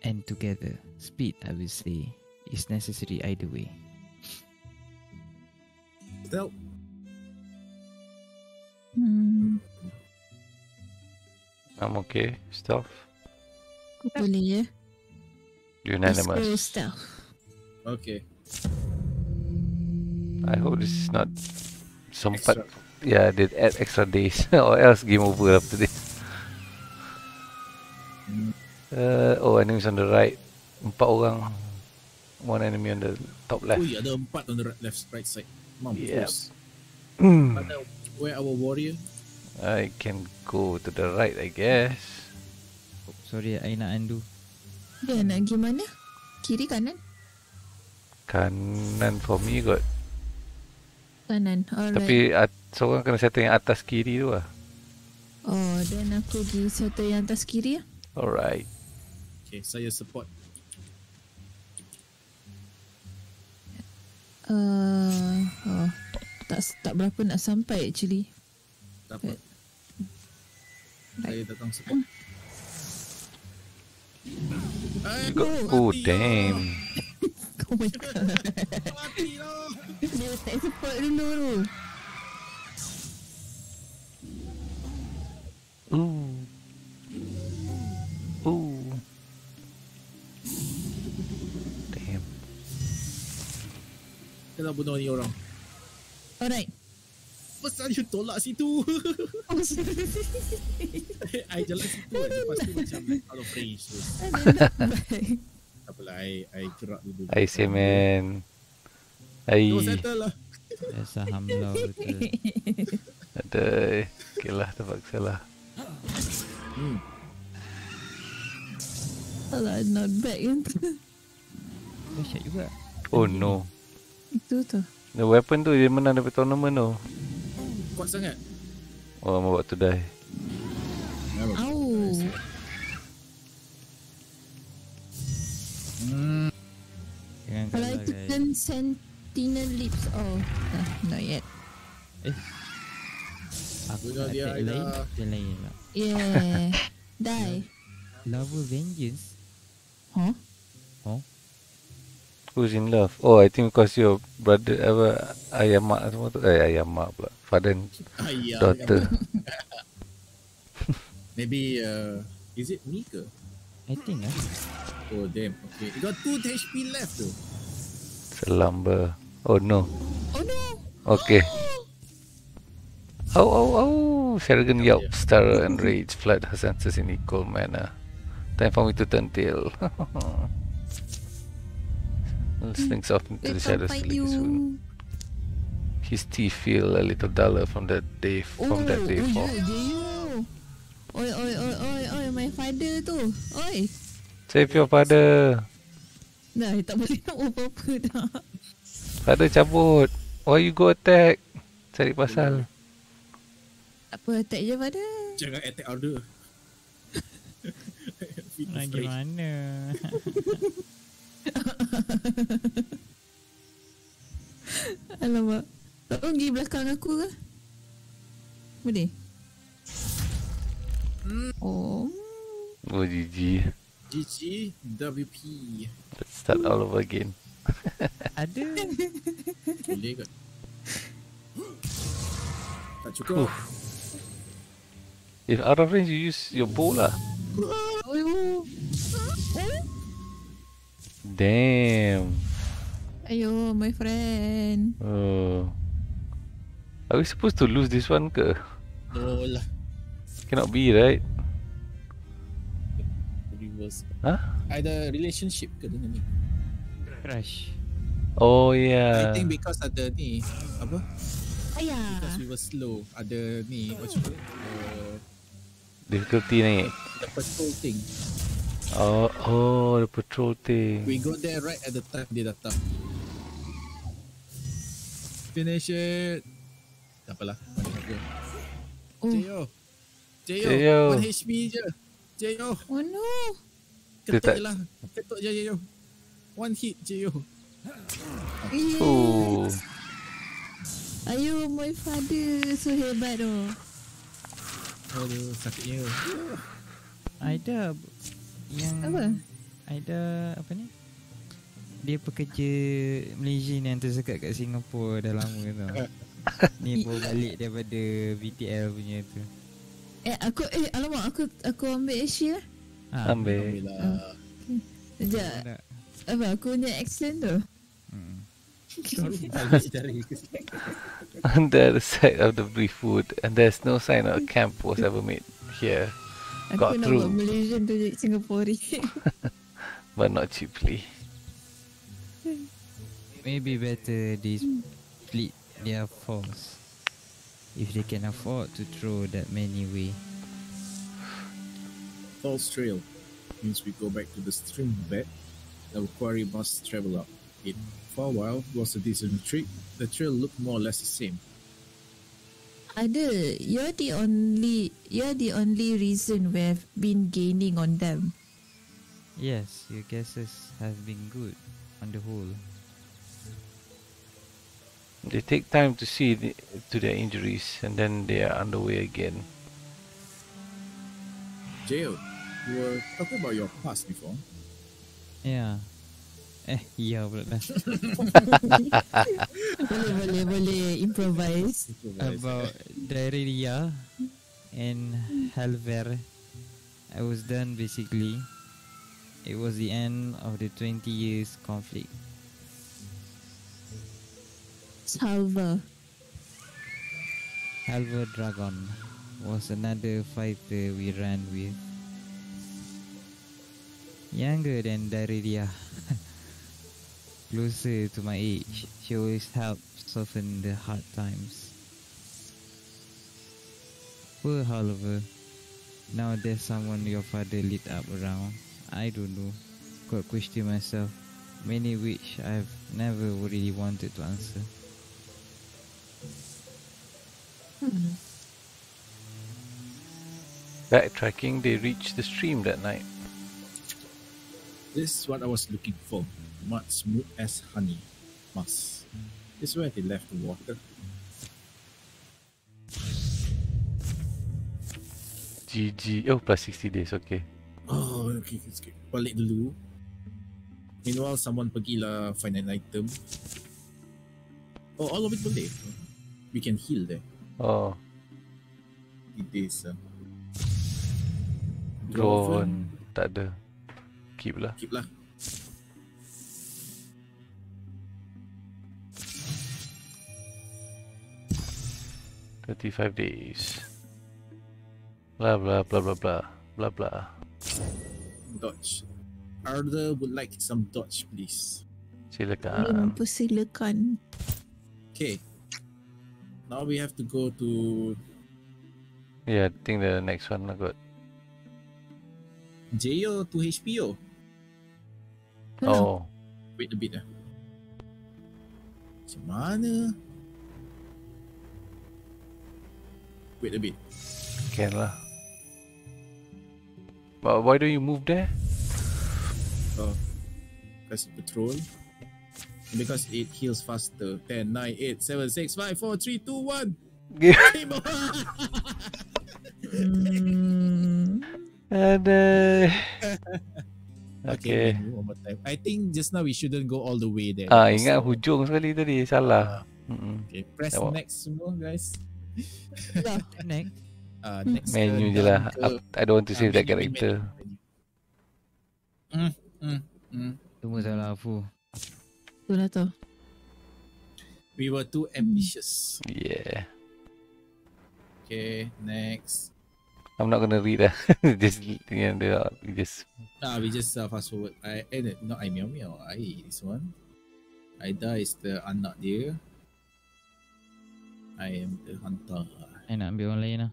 and together. Speed, I will say, is necessary either way. Stealth. I'm okay. Stealth. Boleh ya. Unanimous. Let's go stealth. Okay. I hope this is not sempat. Yeah, they add extra days or else game over after this. Enemies on the right. 4 orang. 1 enemy on the top left. Ui, ada 4 on the right side. Yep. Mampus. Where our warrior? I can go to the right, I guess. Oh, sorry, I nak undo. Dia nak gimana? Kiri kanan? Kanan for me got. Kanan. Alright. Tapi seorang kena settle yang atas kiri tu lah. Oh, dan aku pergi settle yang atas kiri lah. Alright. Okay, saya support. Tak berapa nak sampai actually. Tak apa. Saya datang support. Oh, damn. Oh my god. Dia tak support dulu tu. Damn. Kita nak bunuh ni orang. Alright. Pasal you tolak situ. I jalan situ lepas tu macam out of range tu. Tak apalah, I gerak dulu. I say man. Go settle lah. Biasa hamlau betul. Aduh. Okay lah, terpaksa lah. Alah, not bad kan. Dahsyat juga. Oh no. Itu tu. The weapon tu dia menang daripada tournament tu. Kuat sangat. Oh, I'm about to die. Au. Kalau itu kan Sentinel Lips. Oh, not yet. Aku Bunuh nak dia, attack lain. Aida. Dia lain lah. Yeah. Die. Lava Vengeance. Huh? Who's in love? Oh, I think because your brother ayah mak semua tu. Ayah mak pula. Father and daughter. Maybe is it me ke? I think Oh damn. Okay. You got 2 HP left tu. Selamba. Oh no. Oh no. Okay. Oh. Shargan yelp, star and rage flood her senses in equal manner. Time for me to turn tail. Slinks off into the shadows to lick his wound. His teeth feel a little duller from that day fall. Oi, my father tu. Oi. Save your father. Dah, tak boleh nak apa-apa dah. Father cabut. Why you go attack? Cari pasal. Apa attack je father? Jangan attack order. Gimana? Alamak. Tak pergi belakang aku ke? Boleh? Oh. Oh, GG. GG, WP. Let's start all over again. Ada. Boleh ke? Tak cukup. If out of range, you use your bow lah. Oh. Damn. Ayo, my friend. Are we supposed to lose this one ke? No lah. Cannot be, right? Reverse. Huh? Ada relationship ke dengan ni? Crush. Oh yeah. I think because ada ni apa? Ayah. Because we were slow. Ada ni what you call it? Difficulty ni. The patrol thing. Oh, the patrol thing. We go there right at the time dia datang. Finish it. Tak apalah. Oh. Jeyo. 1 HP je. Jeyo. Oh no. Ketuk je lah. Ketuk je Jeyo. 1 hit Jeyo. Oh. Ayo, my father. So hebat oh. Aduh, sakitnya. Aida yang Apa? Aida apa ni? Dia pekerja Malaysian yang tersekat kat Singapura dah lama tau. Ni baru balik daripada VTL punya tu. Alamak, aku ambil Asia. Ambil. Alhamdulillah. Sekejap. Apa aku punya accent tu? On the other side of the brief wood, and there's no sign a camp was ever made here. Aku Got nak through. buat Malaysian tu jadi Singaporean. But not cheaply. Maybe better they split their force if they can afford to throw that many way. False trail means we go back to the stream bed. The quarry must travel up it. For a while, it was a decent trick. The trail looked more or less the same. Ada, you're the only reason we've been gaining on them. Yes, your guesses have been good on the whole. They take time to see to their injuries, and then they are underway again. Jail, you were talking about your past before. Yeah. Ya pula dah. boleh improvise. About Darelia and Halver, I was done basically. It was the end of the 20 years conflict. Salva. Halver Dragon was another fighter we ran with. Younger than Darelia. Closer to my age, she always helped soften the hard times. Poor Oliver. Now there's someone your father lit up around. I don't know. Got question myself. Many which I've never really wanted to answer. Backtracking, they reached the stream that night. This is what I was looking for. Mud smooth as honey. Moss. This is where they left the water. GG. Oh, plus 60 days, okay. Oh, okay. Balik dulu. Meanwhile, someone pergilah find an item. Oh, all of it boleh. We can heal there. Oh, Days. drone. Tak ada. Keep lah. Keep lah. $35 days. Blah blah blah blah blah blah blah. Dodge. Arthur would like some dodge, please. Silakan. Mempersilakan. Okay. Now we have to go to Yeah, I think the next one I got. Jail to HPO. Oh, Wait a bit lah. Macam mana? Wait a bit. can lah. But why don't you move there? Oh. Press patrol. Because it heals faster. 10, 9, 8, 7, 6, 5, 4, 3, 2, 1. Game on. Aduh. Okay. Okay. One more time. I think just now we shouldn't go all the way there. Ingat hujung sekali tadi. Salah. Okay. Press Tengok. next semua guys. Next. Next Menu je lah. I don't want to save that character. Semua salah Afu. Itulah tu. We were too ambitious. Yeah. Okay, next. I'm not gonna read that. Just we just. We just fast forward. Not I Meow Meow. This one. Aida is the anak dia. I am the hunter. I nak ambil orang lain lah.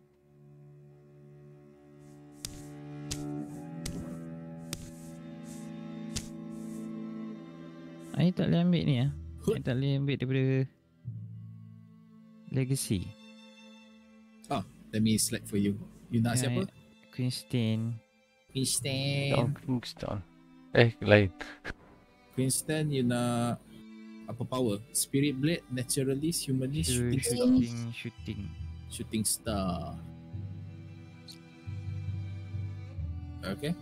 I tak boleh ambil ni lah. I tak boleh ambil daripada Legacy. Let me select for you. You nak siapa? Queenstein. Kingston. Lain. Queenstein, you nak apa power? Spirit Blade, Naturalist, Humanist, Shooting Star. Okay.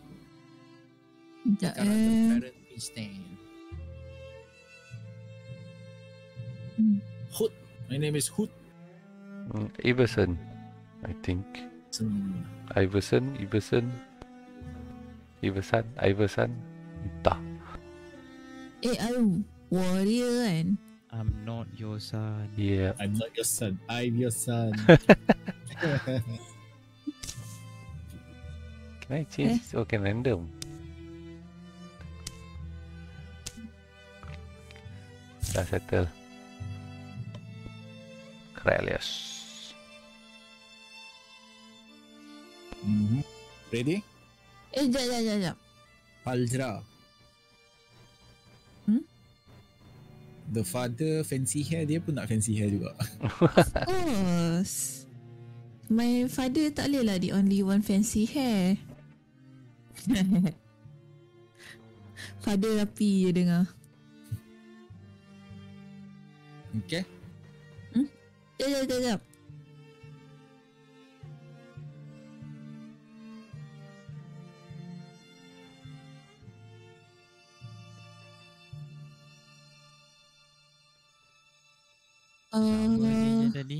Sekejap Parent Queenstein. Hood. My name is Hood. Iverson, I think. Iverson. Entah. I'm warrior kan? I'm not your son. Yeah. I'm not your son. I'm your son. Can I change? Oh, can random. Dah settle. Kralius. Ready? Sekejap. Paljra. The father fancy hair, dia pun nak fancy hair juga. Of course. My father tak boleh lah the only one fancy hair. Father rapi je dengar. Okay. Sekejap. Sama je tadi.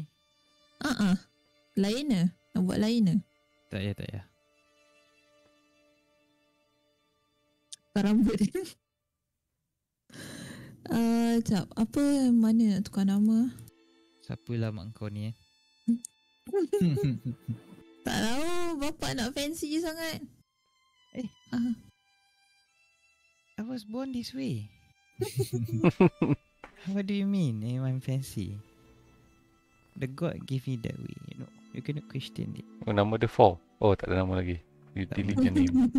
Lain ke? Nak buat lain ke? Tak payah. Rambut dia. Sekejap. Apa mana nak tukar nama? Siapalah mak kau ni Tak tahu. Bapak nak fancy sangat. I was born this way. What do you mean? I'm fancy. The God gave me that way. You know, you cannot question it. Oh, nama dia 4. Oh, tak ada nama lagi. You delete your name.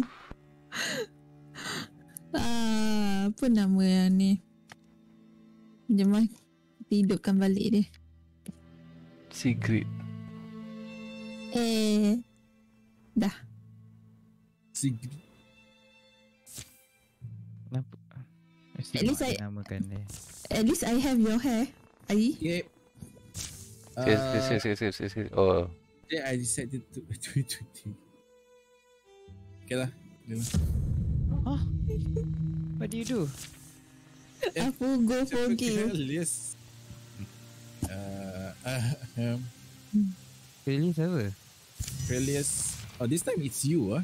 Apa nama yang ni? Jom lah. Hidupkan balik dia. Secret. Dah. Secret. Kenapa? Mesti At least namakan dia. At least I have your hair. Ayi. Yep. Yes. Oh. Then I decided to Okay lah. Huh? What do you do? Aku go for game. Yes. Really siapa? Kralius. Oh, this time it's you,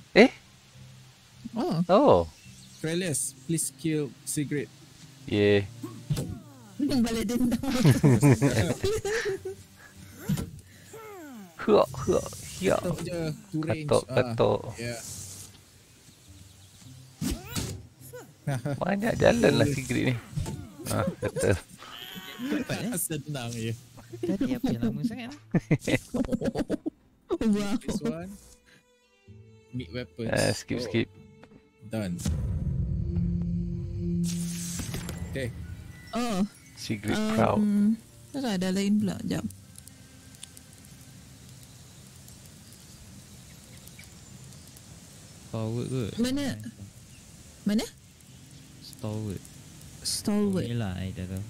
Oh. Kralius, please kill Sigrid. Yeah. Balik dendam. Hiya. Katok je. To range. Katok. Yeah. Banyak jalan lah Sigrid ni. Betul. Senang je. Tadi apa yang lama sangat lah. Wow. This one. Meat weapons. Skip. Done. Okay. Oh. Secret crowd. Tak ada lain pula. Sekejap. Stalwart kot. Mana? Stalwart. Ni lah I dah tahu.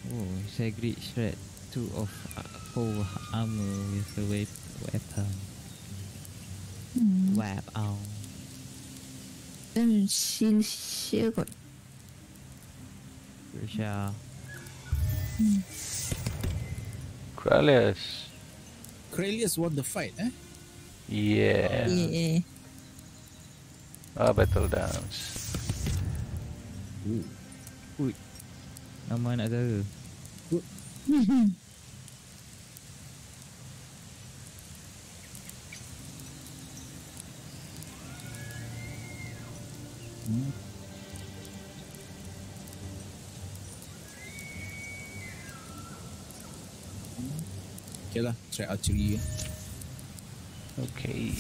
Oh, Sigrid shred 2 of full armor with a weapon. Wow. Dan shield kot. Russia. Kralius. Krelius won the fight, eh? Yeah. Yeah. Battle dance. Nama anak Zara. Okay lah, try archery. Okay.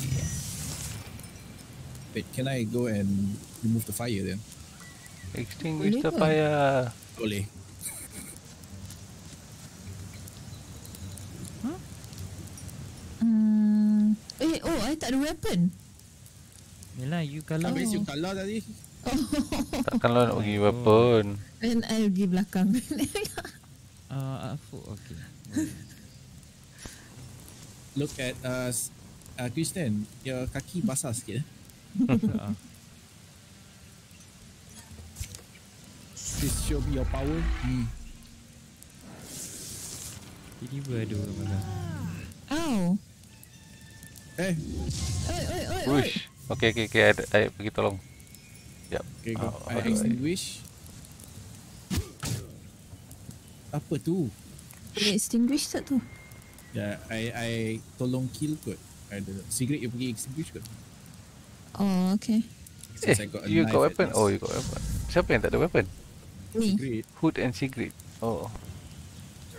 Wait, can I go and remove the fire then? Extinguish the Boleh ke? fire. Boleh. I tak ada weapon. Yelah, you kalau Habis you kalah tadi. Takkan lo nak pergi weapon. And I'll pergi belakang. okay. Look at Kristen, your kaki basah sikit. Please show me your power. Tiba-tiba ada orang malam. Ow. Eh, Oi. Push. Okay. I pergi tolong. Yap. okay, go. I alright. extinguish. Apa tu? Boleh extinguish tak tu? Ya, I tolong kill kot. Ada cigarette you pergi extinguish kot. Oh, okay. Since I got a You knife got at weapon? least. Oh, you got weapon. Siapa yang tak ada weapon? Ni. Cigarette. Hood and cigarette. Oh.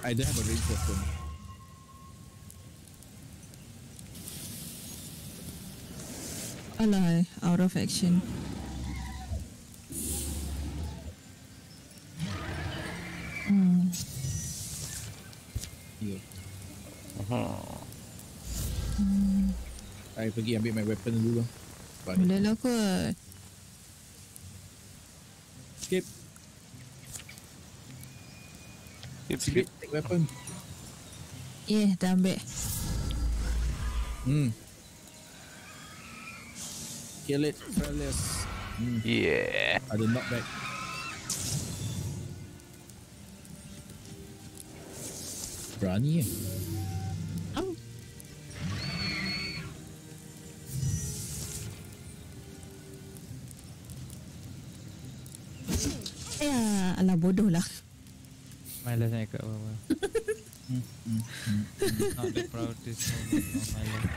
I don't have a ranged weapon. Alah, out of action. Yeah. Hmm. I pergi ambil my weapon dulu lah. Bye. Boleh lah kot. Skip. Skip. Take weapon. Dah ambil. Kill it, Krelius. Yeah. Ada knockback. Berani eh. Oh. Alah bodoh lah. Malas nak kat bawah. Not the proudest moment of my life.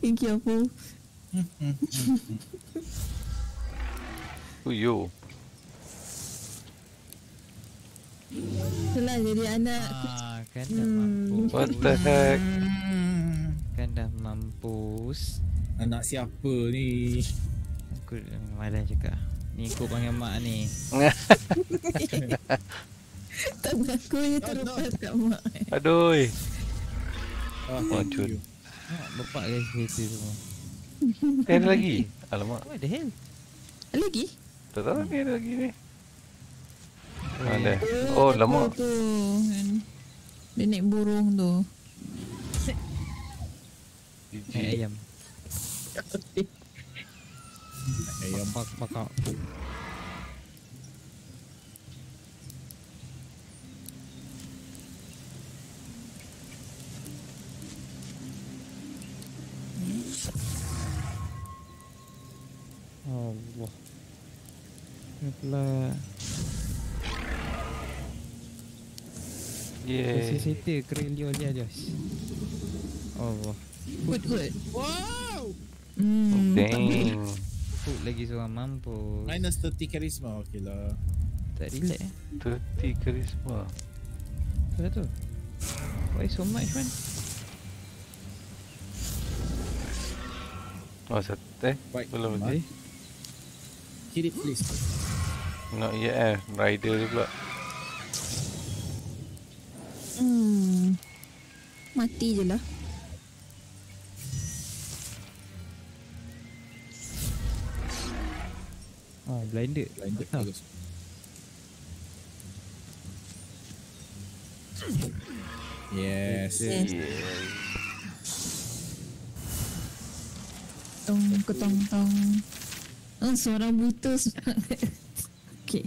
Thank you Apu. Who you? Itulah jadi anak. Kan dah mampus. What the heck? Kan dah mampus. Anak siapa ni? Aku malas cakap. Ni ikut panggil mak ni. Tangan aku je terlepas kat mak. Aduh. Thank Cun. you. Bapak guys kereta semua. Ada lagi? Alamak. What the hell? Lagi? Tak tahu ni ada lagi ni. Ada. Oh, lama. Tu kan. Dia naik burung tu. Ayam. Ayam. Bakar. Allah. Kenapa? Yeah. Sisi Krelius dia Jos. Allah. Good. Wow! Dang. Put lagi seorang mampus. Minus 30 charisma. Okay lah. Tak relax 30 charisma. Betul tu. Why so much man? Oh, satu Right. belum Mat. lagi. Hit it please. Not yet Rider je pula. Mati je lah. Oh, blinded. Blinded Ah. bagus. Yes. Yes. Yeah. Tong. Seorang buta semangat. Okay.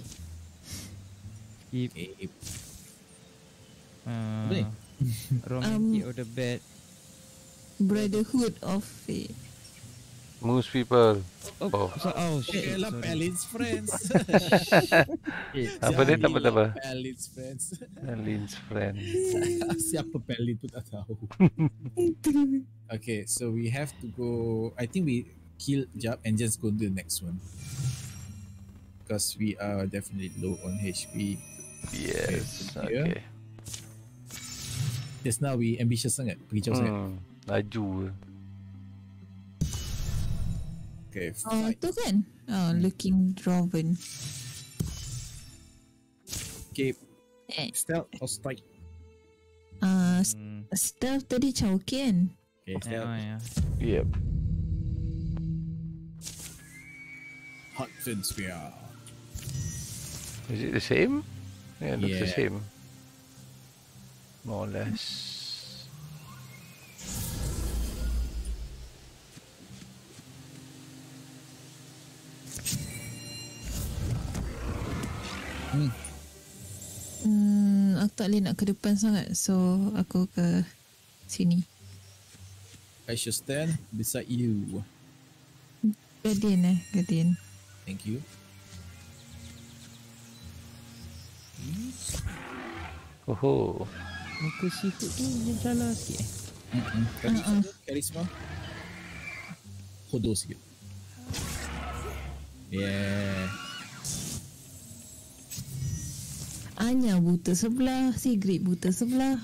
Skip. Okay. Apa ni? Romantic of the bad. Brotherhood of Fate. Moose people. Oh Okay shit. lah, Sorry. Palin's friends. Apa dia? Tak apa, tak apa. Palin's friends. Lynn's friend. Siapa Palin tu tak tahu. Okay, so we have to go. I think we kill Jab and just go to the next one. Because we are definitely low on HP. Yes. Okay. Okay. Just now we ambitious sangat. Pergi jauh sangat. Laju. Okay, Oh, fight. tu kan? Oh, looking Droven. Okay, Eh, stealth or strike? stealth tadi macam okay kan? Okay, stealth. Yeah. Yep. Hot fin spear. Is it the same? Yeah, it looks the Yeah. same. More or less. Aku tak boleh nak ke depan sangat. So, aku ke sini. I shall stand beside you. Guardian. Thank you. Oh. Muka seafood tu macam salah sikit. Karisma. Hodo sikit. Yeah. Anya buta sebelah, Sigrid buta sebelah.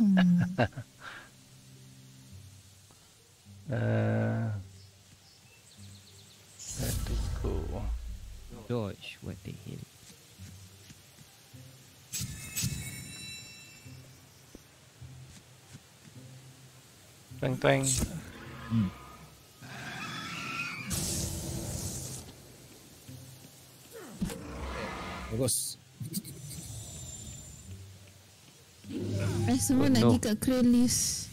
Where to go? Dodge, what the hell. Twang twang. Bagus. Semua Oh, nak no. pergi kat Krellis.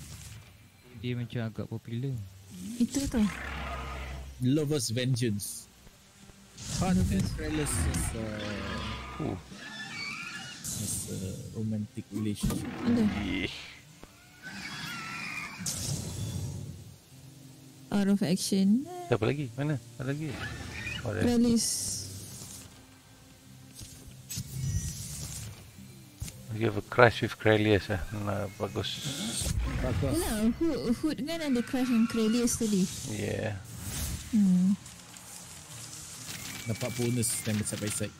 Dia macam agak popular. Itu tu. Lover's Vengeance. Heart and Trellis Ooh. is a romantic relationship. Aduh, Yeah. out of action. Siapa lagi? Mana? Ada lagi? Oh, ada. Krellis. You have a crush with Krelius ah. Nah, bagus. Bagus. Yalah, Hood kan ada crush on Krellis tadi. Yeah. Dapat bonus stand side by side.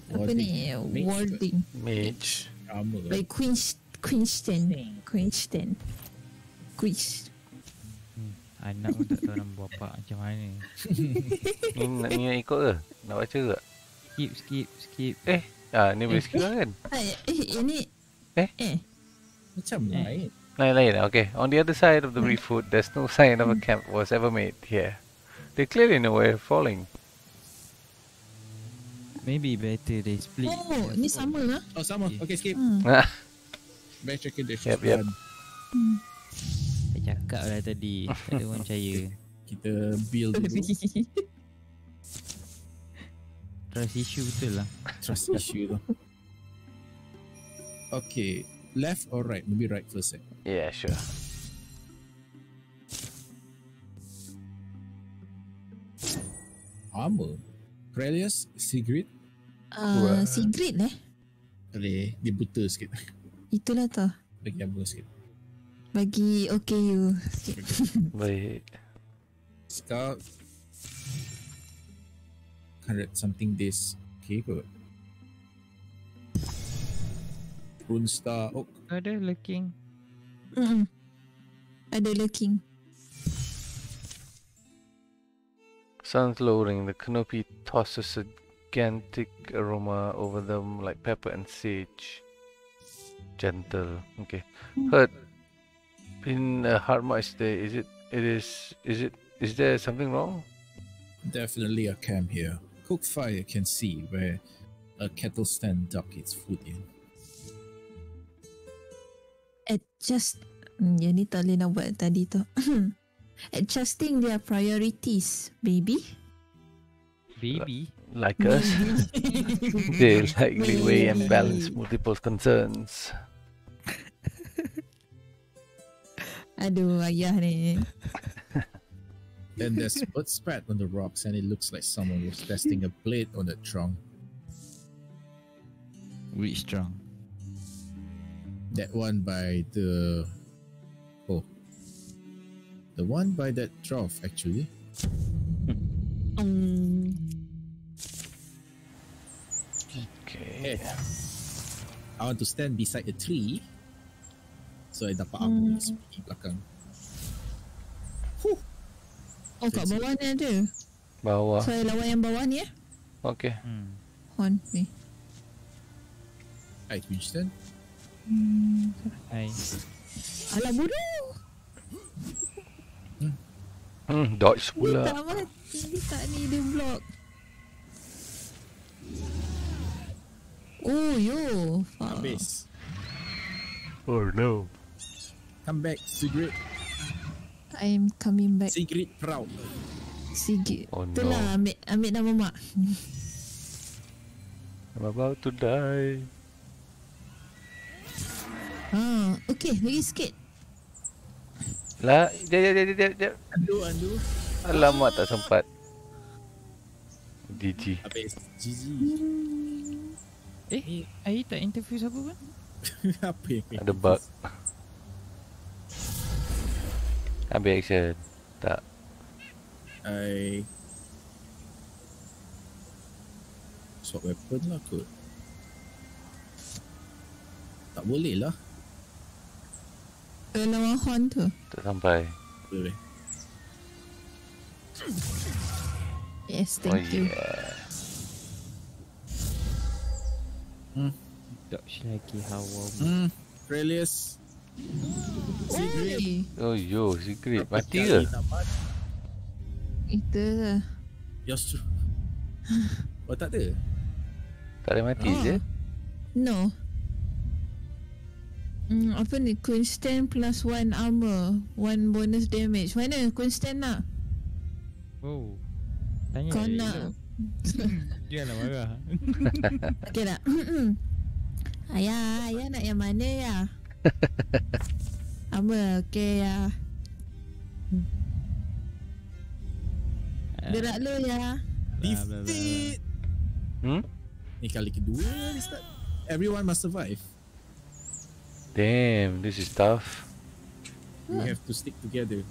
Apa ni? Mage. Warding. Mage. Sama lah. Like Queensten. Anak pun tak tahu nak buat apa macam mana. Ni nak ikut ke? Nak baca ke? Skip. Ni boleh skip lah kan? Ini. Macam lain. Lain. Okay. On the other side of the reef foot, there's no sign of a camp was ever made here. They clearly know where we're falling. Maybe better they split. Oh, ni sama lah. Oh, sama. Okay, skip. Backtracking the Yep. shotgun. Saya cakap lah tadi. Tak ada orang percaya. Kita build dulu. Trust issue betul lah. Trust issue tu. Okay. Left or right? Maybe right first. Yeah, sure. Armor. Krelius, Sigrid. Sigrid Boleh, dia buta sikit. Itulah tu. Bagi armor sikit. Bagi OKU sikit. Baik. Scout. 100 something days. Okay kot. Rune Star Oak. Ada looking. Ada looking. Sun's lowering. The canopy tosses a gigantic aroma over them like pepper and sage. Gentle. Okay. Heard in a hard march day. Is there something wrong? Definitely a camp here. Cook fire can see where a cattle stand dug its food in. Yang ni tak boleh nak buat tadi tu. Adjusting their priorities, baby. Baby. like us. They likely weigh and balance multiple concerns. Aduh, ayah ni. Then there's bird spat on the rocks, and it looks like someone was testing a blade on the trunk. Which strong? That one by the... Oh. The one by that trough, actually. Okay. I want to stand beside a tree. So I dapat abu di belakang. Oh, kat bawah ni ada. Bawah. Saya lawan yang bawah ni ya. Okay. Hon ni. Hai, Winston. Hai. Alah bodoh. Dodge Dia pula. tak mati. Dia tak ni, dia block. Oh, yo. Fuck. Habis. Oh no. Come back, Sigrid. I'm coming back. Sigrid proud. Sigit. Oh, no. Itulah ambil nama mak. I'm about to die. Okay, lagi sikit. Lah, jap. Andu. Alamak, tak sempat. GG. Habis. GG. Air tak interview siapa pun? Apa yang Ada bug. Ambil action. Tak. Swap weapon lah kot. Tak boleh lah. Lawan Hon tu. Tak sampai. Boleh. Yes, thank you. Dodge lagi hawa. Freilius. Oi. Oh yo, Secret. Mati ke? Itu lah. Yours. Oh, tak ada? Tak ada mati je? No. Apa ni? Constant plus 1 armor. 1 bonus damage. Mana constant nak? Oh. Tanya Kau dia nak? dulu. Janganlah marah. Okay tak? Ayah nak yang mana ya? Armor, okay ya. Gerak lu ya. Defeat. Ni kali kedua ni start. Everyone must survive. Damn, this is tough. We have to stick together.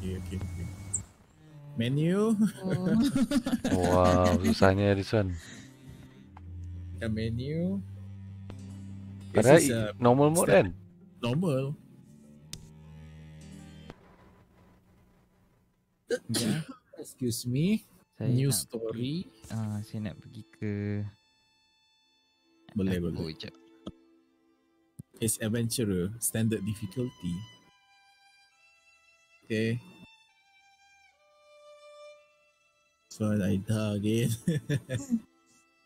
Okay. Menu. Wow, susahnya this one. The menu. Padahal normal mode kan? Normal. Yeah. Excuse me. Saya New nak story. Saya nak pergi ke Boleh. Jap. It's adventurer. Standard difficulty. Okay. So I die again.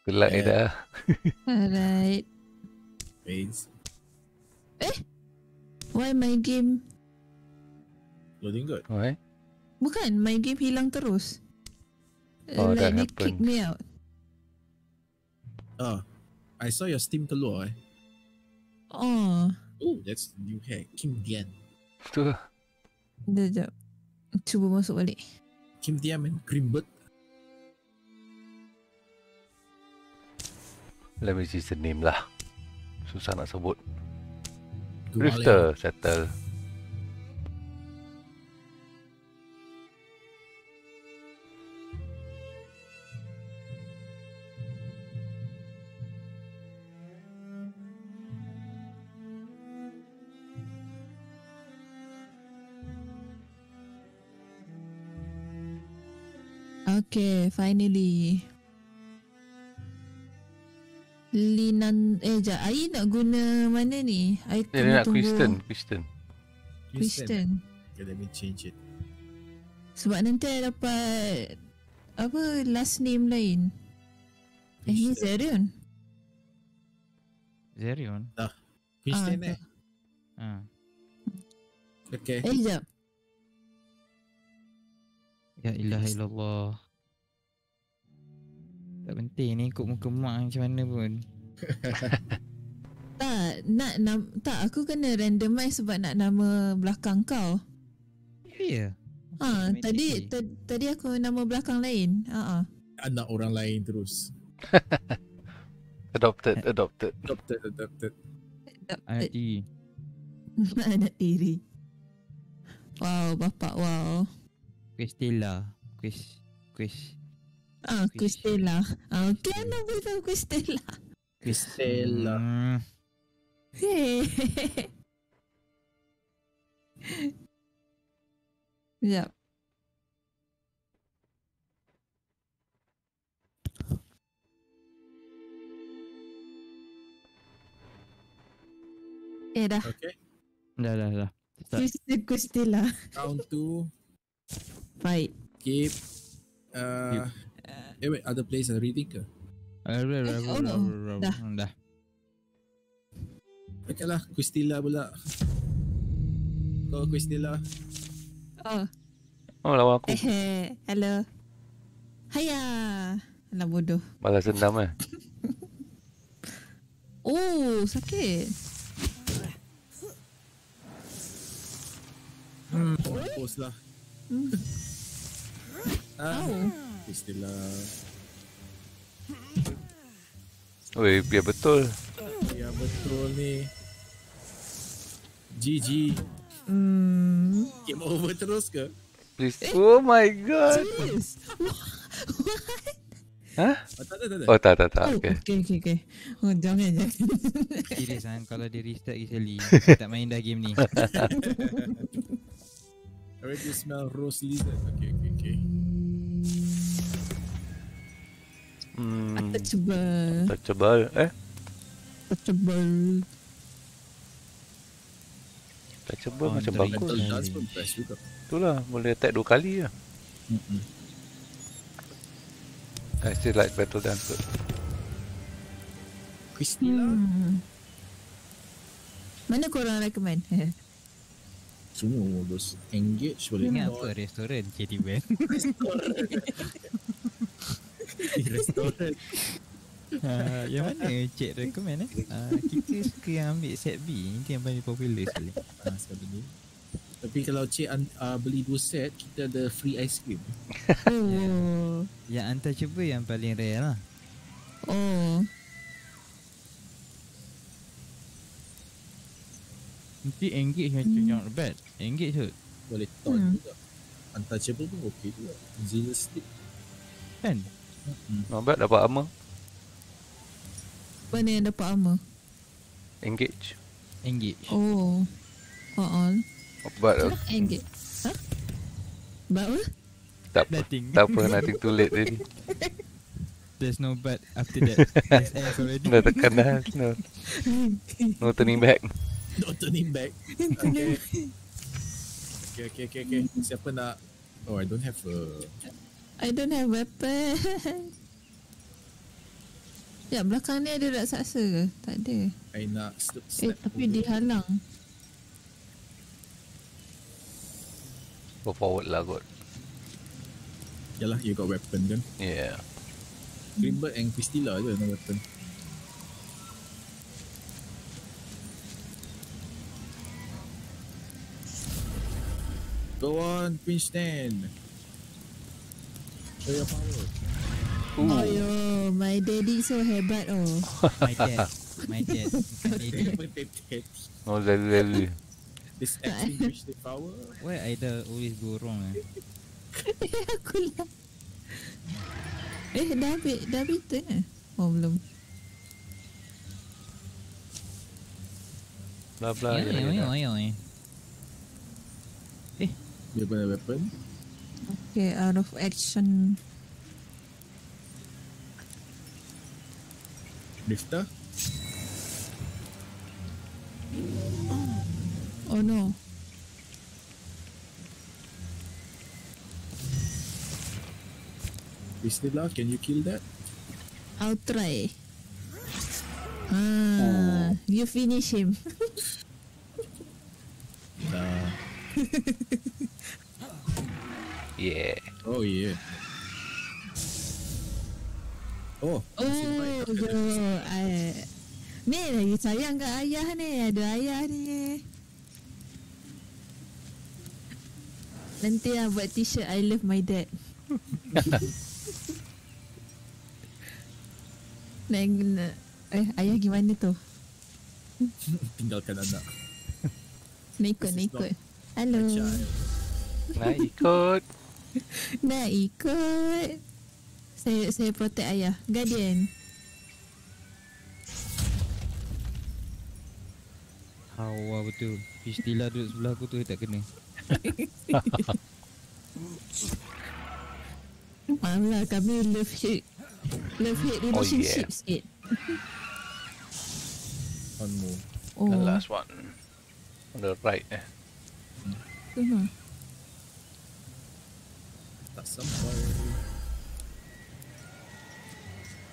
Good luck, Ida. Alright. Wait. Why my game? Loading good. Alright. Bukan, my game hilang terus. Oh, that like they kick happens. me out. I saw your Steam keluar eh. Oh, Oh, that's new hack. Kim Dian. Tu. sekejap. Cuba masuk balik. Kim Dian and Grimbert. Let me choose the name lah. Susah nak sebut. Gumalia. Drifter, settle. Okay, finally. Linan jap, Ai nak guna mana ni? Ai Dia nak Kristen. Kristen. Okay, let me change it. Sebab nanti I dapat apa last name lain. Ni Zerion. Zerion. Kristen okay. Okay. Jap. Ya ilaha illallah. Tak penting ni ikut muka mak macam mana pun. Tak, aku kena randomize sebab nak nama belakang kau. Ya. Tadi aku nama belakang lain. Anak orang lain terus. Adopted. Anak tiri. Anak tiri. Wow, bapak wow. Questella. Questella. Okay, anak boleh Questella. Questella. Hey. Sekejap. Dah. Okay. Dah. Questella. Round 2. Fight. Keep. Wait, other players are reading ke? Dah. Okay lah, Questella pula. Kau Questella. Oh, lawan aku. Hello. Haya. Alah bodoh. Balas dendam Oh, sakit. Post lah. Questella. Weh, biar betul. Ya betul ni. GG. Game over terus ke? Please. Oh my god. Serius? What? Hah? Tak. Oh, tak. Okay. Okay. Oh, jangan. Serius kalau dia restart sekali, tak main dah game ni. Already smell rose lizard. Okay. Untouchable. Touchable. Touchable macam bagus. Metal dance pun best juga. Itulah, boleh attack 2 kali lah. I still like battle dance. Questella. Mana korang recommend? Semua bos. Engage boleh. Ingat apa restoran KD Band? Restoran. Yang mana Cik recommend kita suka yang ambil set B. Itu yang paling popular sekali. Sekali ni. Tapi kalau Cik beli 2 set, kita ada free ice cream. Yang untouchable yang paling rare lah. Nanti engage macam not bad. Engage tu Boleh taunt juga. Untouchable pun okey juga. Zilla stick. kan? Not bad, dapat armor. Mana yang dapat armor? Engage. Oh. But Engage. But apa? tak Nothing. apa, nothing too late already. There's no but after that. There's F already. Dah tekan dah. No turning back. No turning back. Okay. Siapa nak? Oh, I don't have weapon. Ya, belakang ni ada raksasa ke? Tak ada. I nak snap Tapi dihalang. Go forward lah kot. Yalah, you got weapon kan? Yeah. Grimberg and Questella je no weapon. Go on, pinch stand. Show your power. Oh yo, my daddy so hebat My dad. Bukan daddy. No level. This extinguish the power. Why Aida always go wrong Aku lah. Dah habis turn eh? Oh belum. Blah blah. Dia punya weapon. Okay, out of action. Lifter. Oh no. Questella, can you kill that? I'll try. You finish him. Nah. Yeah. Oh yeah. Oh, nasib baik. Ni lagi sayang kat ayah ni. Ada ayah ni. Nanti lah buat t-shirt I love my dad. Ayah gimana tu? Tinggalkan anak. Nak ikut. Halo. Nak ikut. Nak ikut. Saya protect ayah. Guardian. Hawa betul. Istila duduk sebelah aku tu tak kena. Malah kami love hate relationship sikit. One more. The last one. On the right. Tak sampai.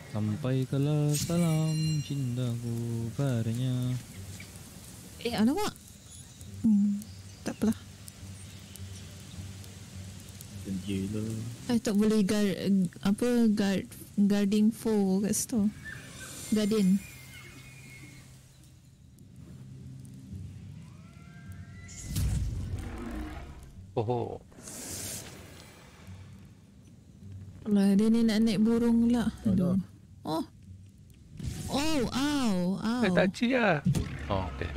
Sampaikanlah salam cintaku padanya. Alamak. Tak apalah. Dan gila. I tak boleh guarding foe kat situ. Guardian. Oh. Alah, dia ni nak naik burung pula. Aduh. Oh. Ow. Tak ci lah. Oh, okay.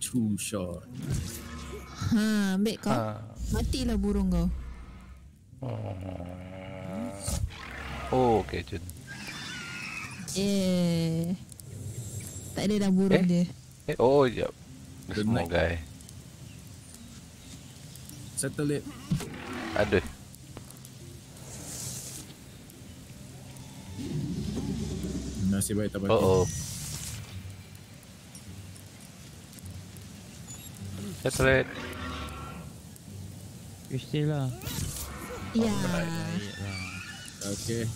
True shot. Ambil kau. Matilah burung kau. Oh, okay, Jun. Tak ada dah burung dia. Oh, jap. The Small night. guy. Settle it. Aduh. Nasib baik tak mati. Oh. Settle it. Istila. Ya. Okay.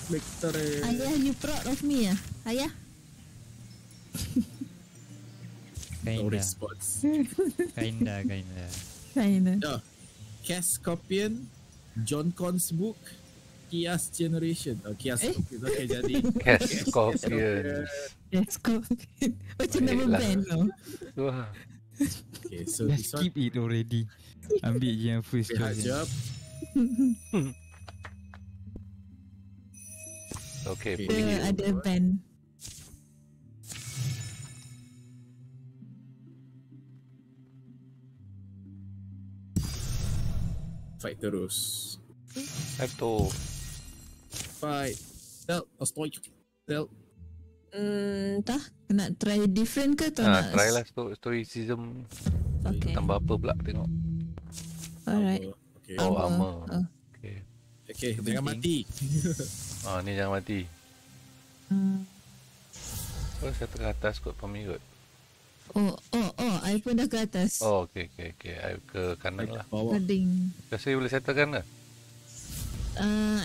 Victory. Ayah, you proud of me ah? Ayah? No Kinda. response. Kinda. Yeah. Cass Scorpion, John Conn's book, Kia's Generation. Kia's Scorpion. Okay, jadi. Cass Scorpion. Yes, kau. Macam nama Baiklah. band tau. Wah. Okay, so Dah this one. skip it already. Ambil je yang first Lihat choice. jap. Okay, Okay. bring Dia it. ada band. Fight terus. Satu. Fight. Stealth. Stoic. Stealth. Entah. Nak try different ke atau nak... Try lah stoicism. Okay. Tambah apa pula tengok. Alright. Okay. Oh, armor. Oh. Okay. Okay, jangan mati. Ni jangan mati. Oh, saya tengah atas kot pami kot. I pun dah ke atas. Oh, okay. I ke kanan lah. Bawah. Loading. Rasa boleh settlekan ke?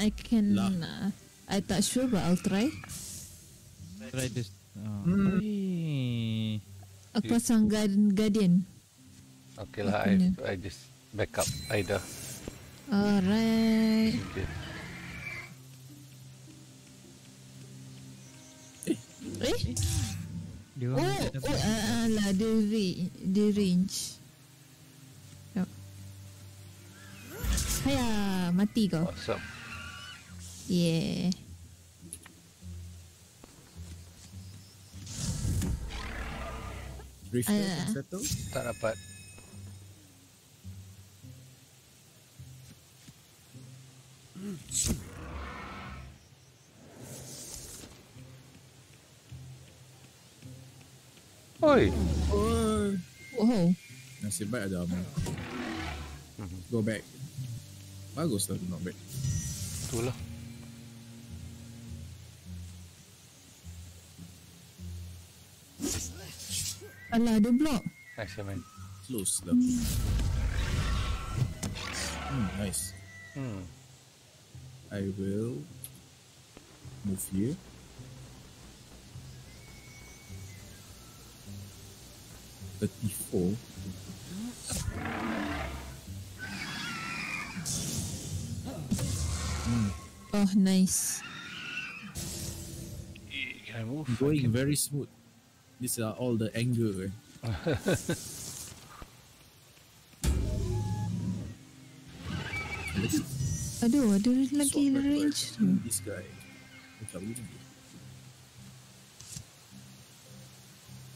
I can... Lah. I tak sure but I'll try. Try this. Aku pasang guardian. Okay lah, I just back up Aida. Alright. Okay. Dia orang tak dapat. Alah, dia range. Jap. Haya, mati kau. Awesome. Yeah. Drifter settle. Tak dapat. Oi. Oh. Nasib baik ada armor. Go back. Bagus lah, not bad. Itulah. Alah, ada block. Nice man. Close lah. Nice. I will move here. Oh, nice. Can I move? Going very smooth. These are all the anger. Aduh, ada lagi range tu. This guy. Macam ni.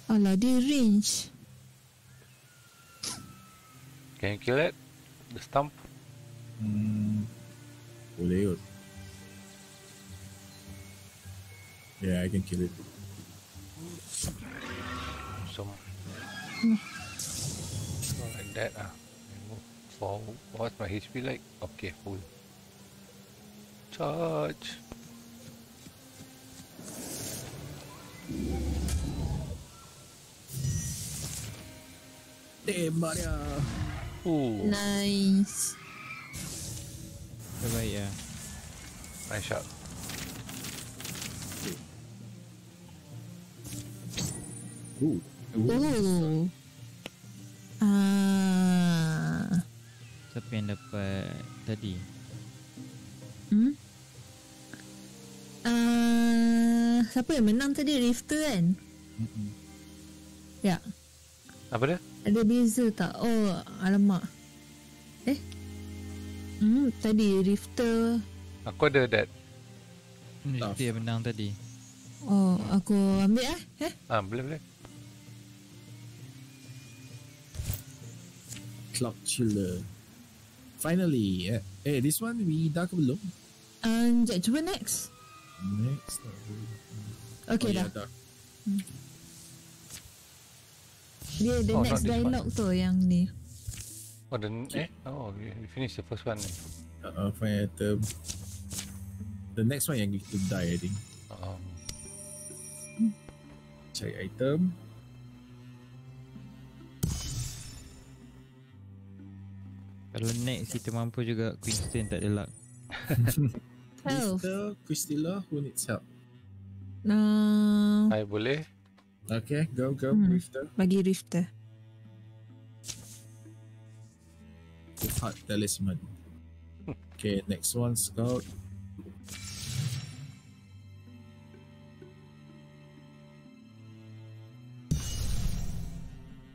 Alah, dia range. Can you kill it? The stump? Boleh kot. Yeah, I can kill it. Some. Not like that. For what's my HP like? Okay, full. Charge. Tembak dia. Ooh, Nice. Terbaik lah. nice shot. Ooh. Oh. Siapa yang dapat tadi? Siapa yang menang tadi? Rifter kan? Ya. Apa dia? Ada beza tak? Oh, alamak. Tadi Rifter. Aku ada that. Dia menang tadi. Oh, aku ambil Boleh. Cloud Chiller. Finally. This one we dah ke belum? Sekejap, cuba next. Next. Okay, ya, dah. Dia the Oh, next not this dialogue tu yang ni. Oh, you finished the first one. Find item. The next one yang kita die, I think. Cari item. Kalau next kita mampu juga Queenstone tak ada luck. Crystilla, who needs help? I boleh. Okay, go, Rifter. Bagi Rifter. Heart Talisman. Okay, next one, Scout.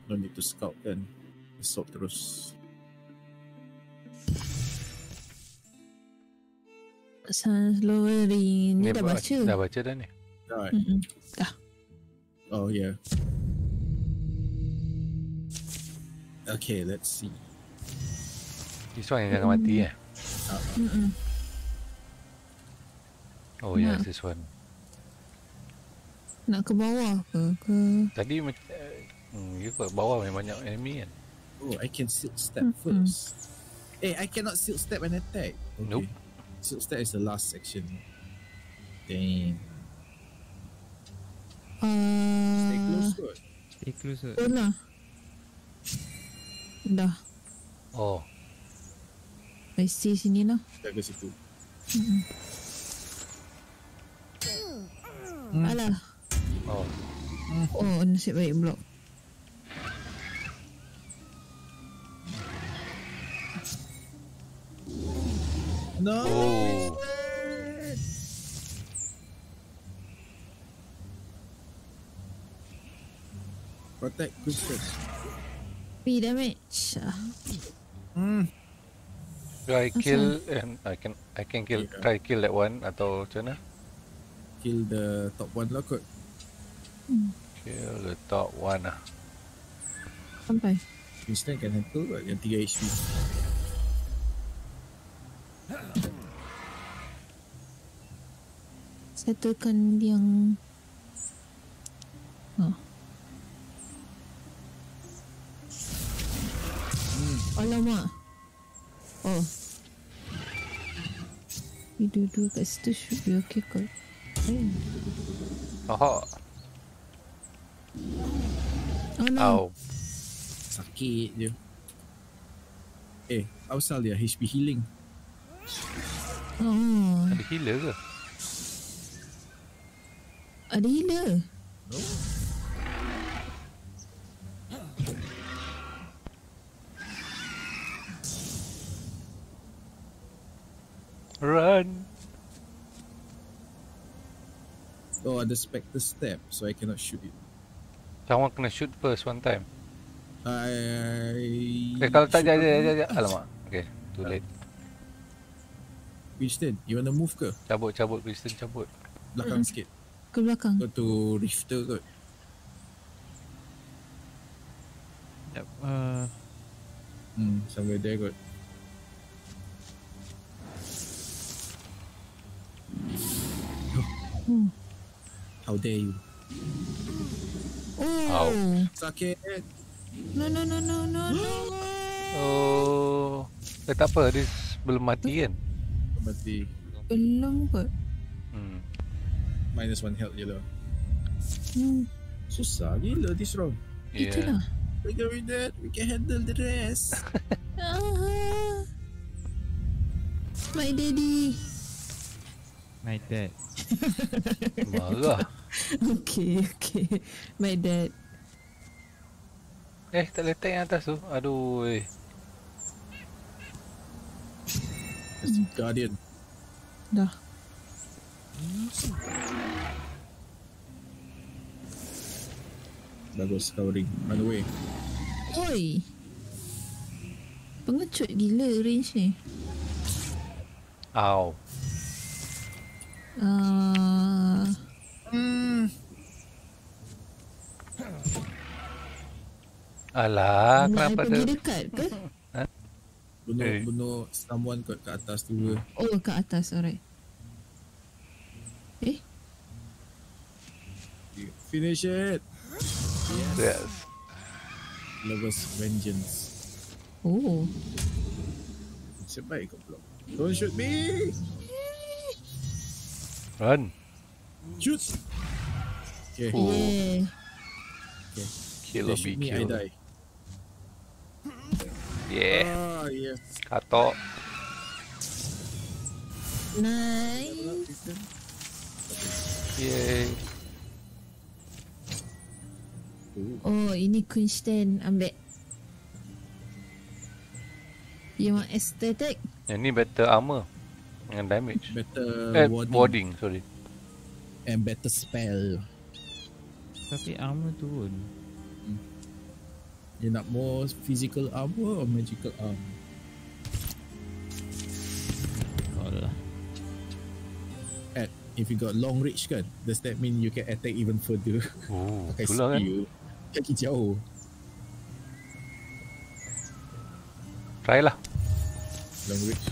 No need to scout kan. Assault terus. Slowly. Ni dah baca. Dah baca dah ni. Dah. Dah. Oh yeah. Okay, let's see. This one yang jangan mati Oh yes, this one. Nak ke bawah ke? Tadi you kat bawah memang banyak enemy kan. Oh, I can silk step first. I cannot silk step and attack. Okay. Nope. Silk step is the last section. Dang. Stay close kot. Stay close kot. Dah. Dah. Oh. I stay sini lah. Jaga situ. Alah. Oh, nasib baik blok. No. Oh. Protect Christian. Be damage. Do I kill and I can kill try kill that one atau macam mana? Kill the top one lah kot. Kill the top one lah. Sampai. Christian can handle kot yang 3 HP. Settlekan yang alamak. Oh. Video dua kat situ should be okay kot. Oh no. Ow. Sakit je. Asal dia HP healing. Oh. Ada healer ke? Ada healer. No. Run. Oh, ada Spectre Step, so I cannot shoot it. Someone kena shoot first one time. I... Kalau tak, shoot jap. up. Alamak. Okay, too late. Winston, you wanna move ke? Cabut, Kristen cabut. Belakang sikit. Ke belakang. Go to Rifter kot. Yep. Somewhere there kot. How dare you? Oh. Sakit. No. Oh. Tak apa, dia belum mati kan? Mati. Belum kot. Minus 1 health je lah. Hmm. Susah gila this round. Itulah. Figure with that, we can handle the rest. My daddy. My dad. Marah. Okay. My dad. Tak boleh tank atas tu. Aduh. Guardian. Dah. Bagus covering. Run away. Oi. Pengecut gila range ni. Ow. Alah, nak kenapa pergi tu? dekat ke? Bunuh someone kot kat atas tu. Oh, ke atas, alright. Finish it. Yes. Lover's Vengeance. Oh. Nasib baik kau block. Don't shoot me. Run. Shoot. Okay. Oh. Yeah. Okay. Kill They or shoot be me, I killed. die. Yeah. Yes. Katok. Nice. Yay. Oh, ini Kunsten ambil. You want aesthetic? Yang ni better armor. Dengan damage. Better warding, sorry. And better spell. Tapi armor turun. You nak more physical armor or magical armor? Oh lah. If you got long reach kan, does that mean you can attack even further? Oh, Pakai itulah kan. skill. Kaki jauh. Try lah. Long reach.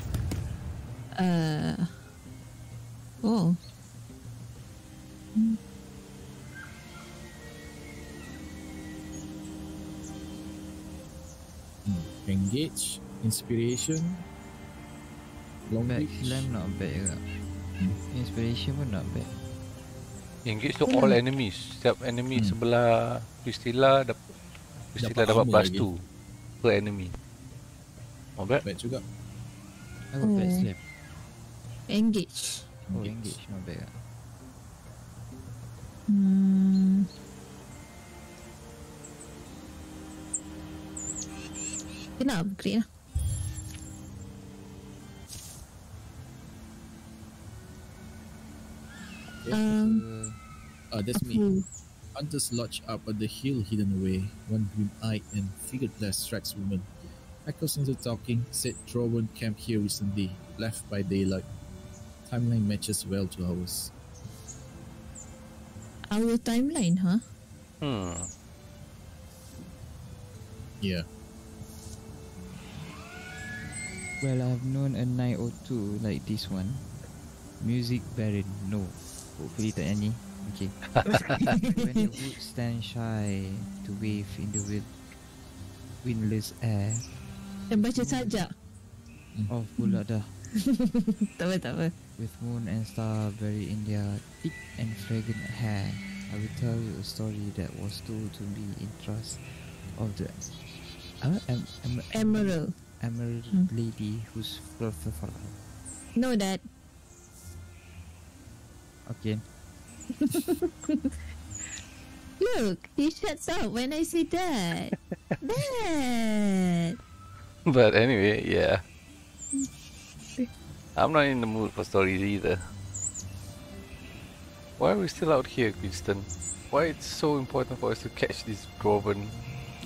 Oh. Engage, inspiration, long Back reach. slam not bad juga. Inspiration pun not bad. Engage to all enemies. Setiap enemy sebelah Priscilla dapat armor plus lagi. 2 per enemy. Not bad. Bad juga. Aku back Oh. slam. Engage. Oh engage not bad juga. Kena upgrade lah. That's me. Hunters lodge up on the hill hidden away. One grim-eyed and figured-less strikes woman. Echoes into talking, said Drowan camped here recently, left by daylight. Timeline matches well to ours. Our timeline, huh? Yeah. Well, I've known a 902 like this one. Music Baron, no. Hopefully tak nyanyi. Okay. When the woods stand shy to wave in the windless air. Dan baca sajak. Oh, pula dah. Tak apa. With moon and star buried in their thick and fragrant hair, I will tell you a story that was told to me in trust of the Emerald. emerald lady whose No, Dad. Okay. Look, he shuts up when I say that. Dad. But anyway, yeah. I'm not in the mood for stories either. Why are we still out here, Kristen? Why it's so important for us to catch this Dwarven?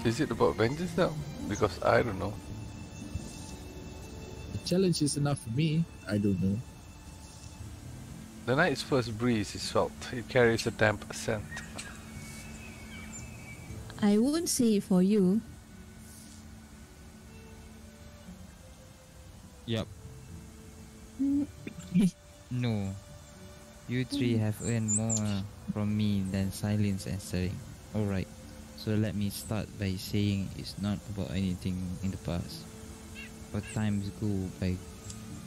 Is it about vengeance now? Because I don't know. The challenge is enough for me. I don't know. The night's first breeze is felt. It carries a damp scent. I won't say it for you. Yup. No. You three have earned more from me than silence and staring. Alright, so let me start by saying it's not about anything in the past. But times go by,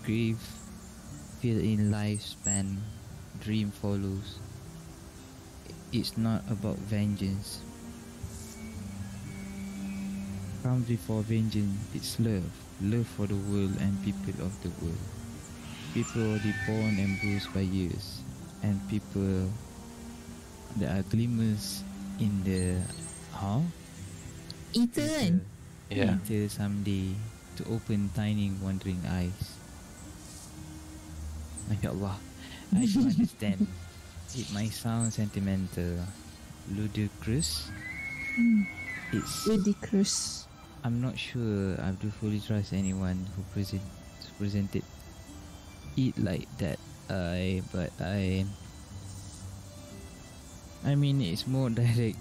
grief fill in lifespan, dream follows. It's not about vengeance. Comes before vengeance, it's love. Love for the world and people of the world. People already born and bruised by years, and people that are glimmers in the Itu kan? Yeah. Ether someday to open tiny wandering eyes. Masya Allah, I do understand. It might sound sentimental, ludicrous. It's Ludicrous. I'm not sure I do fully trust anyone who presented it like that. But I mean it's more direct,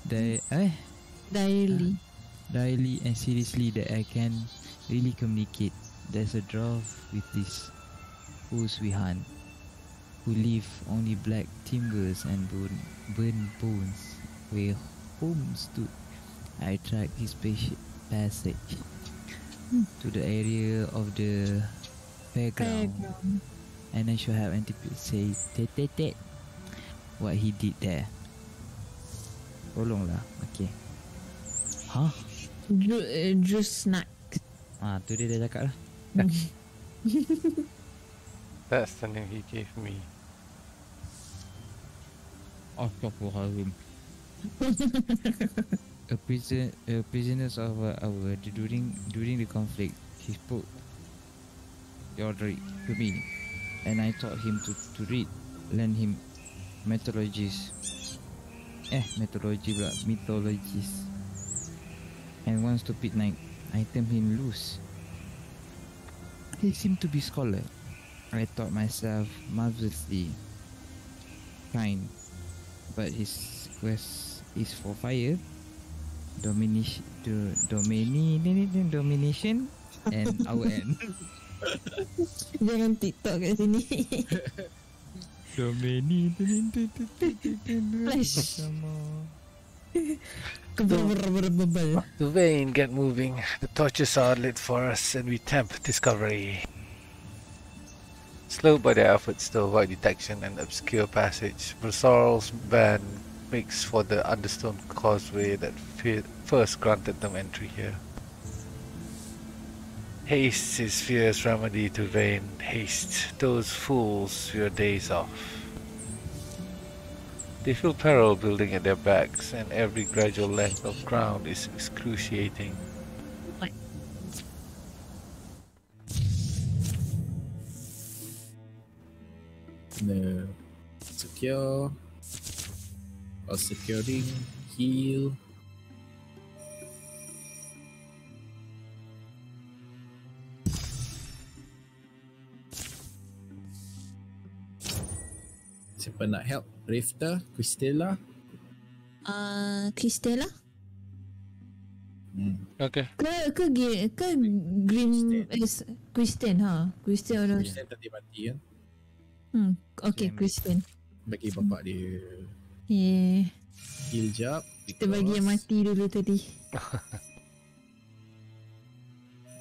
Diary. directly and seriously that I can really communicate. There's a dwarf with this whose we hunt, who leave only black timbers and burned bones where home stood. I tracked his passage to the area of the fairground. And I should have anticipated what he did there. Tolonglah, okay. Huh? Juice snack. Tu dia dah cakap lah. That's the name he gave me. Astaghfirullahaladzim. Prisoners of our during the conflict, he spoke Yodric to me, and I taught him to read, learn him mythologies. Mythologies. And one stupid night, I turned him loose. He seemed to be scholar. I thought myself marvelously kind, but his quest is for fire, domination, and our end. Jangan TikTok kat sini. Flash. The vein, get moving. The torches are lit for us and we tempt discovery. Slowed by their efforts to avoid detection and obscure passage, Brusor's band makes for the understone causeway that first granted them entry here. Haste is fear's remedy to vain haste. Those fools your days off. They feel peril building at their backs, and every gradual length of ground is excruciating. No. Secure. Or securing. Heal. Siapa nak help? Rifta? Christella? Christella? Okay. Ke Grim Kristen ha? Kristen orang. Kristen tadi mati kan? Okay, Kristen. Bagi bapak dia. Yeah. Heal jap. Kita bagi yang mati dulu tadi.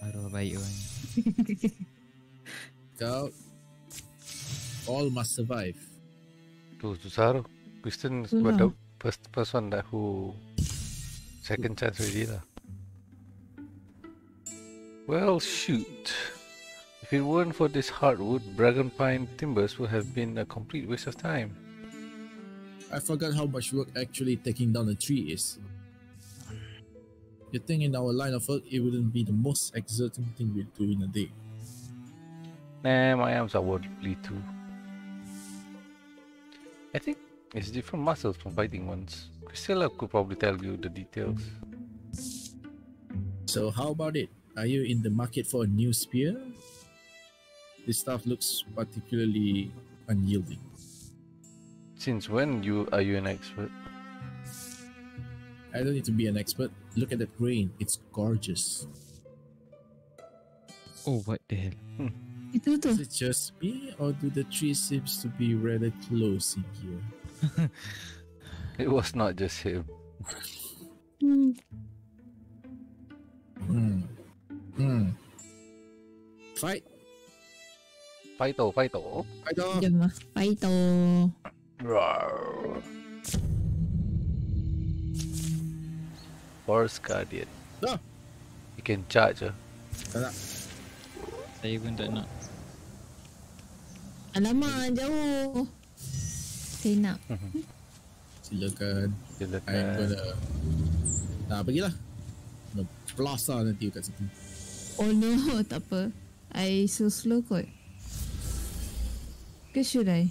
Arwah baik orang. Kau. All must survive. To Saru. Kristen is the first one that who second chance already lah. Well, shoot. If it weren't for this hardwood, Dragon Pine timbers would have been a complete waste of time. I forgot how much work actually taking down a tree is. You think in our line of work, it wouldn't be the most exerting thing we'll do in a day. Nah, my arms are wobbly too. I think it's different muscles from fighting ones. Cristela could probably tell you the details. So how about it? Are you in the market for a new spear? This stuff looks particularly unyielding. Since when are you an expert? I don't need to be an expert. Look at that grain. It's gorgeous. Oh, what the hell? Itu tu. Is it just me or do the trees seems to be rather close in here? It was not just him. Fight! Fighto. Fight off! Jom lah. Fighto. Roar. Forest Guardian. Dah! You can charge. Tak nak. Saya pun tak nak. Alamak, jauh. Saya nak. Silakan. I'm Silakan. gonna... Nah, pergilah. Gonna blast lah nanti kat situ. Oh no, tak apa. I so slow kot. Ke should I?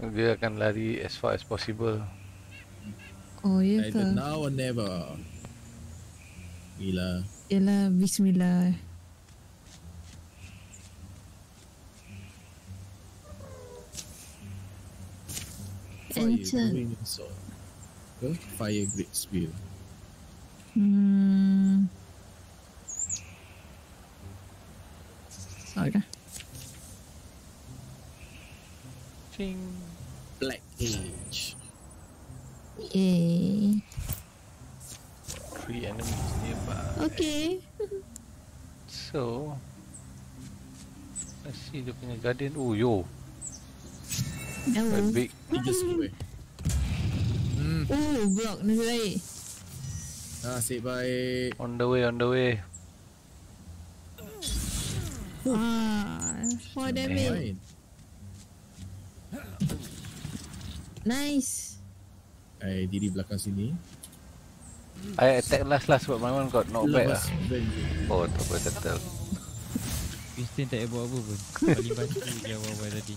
Dia akan lari as far as possible. Oh, ya Either ke? now or never. Gila. Yalah, bismillah. Fire Enchant. Green Sword. Ke? Fire Great Spear. Oh dah. Ching. Black Age. Yay. 3 enemies nearby. Okay. So, let's see dia punya guardian. Oh, yo. Jauh. Quite big. Tiga square. Oh, block nasib baik. Nasib baik. On the way. Ah, 4 damage. Main. Nice. Diri belakang sini. I attack last but my one got not bad lah. Lepas Avenger. Oh, tak apa settle. Christian tak payah buat apa pun. Paling bantu dia awal-awal tadi.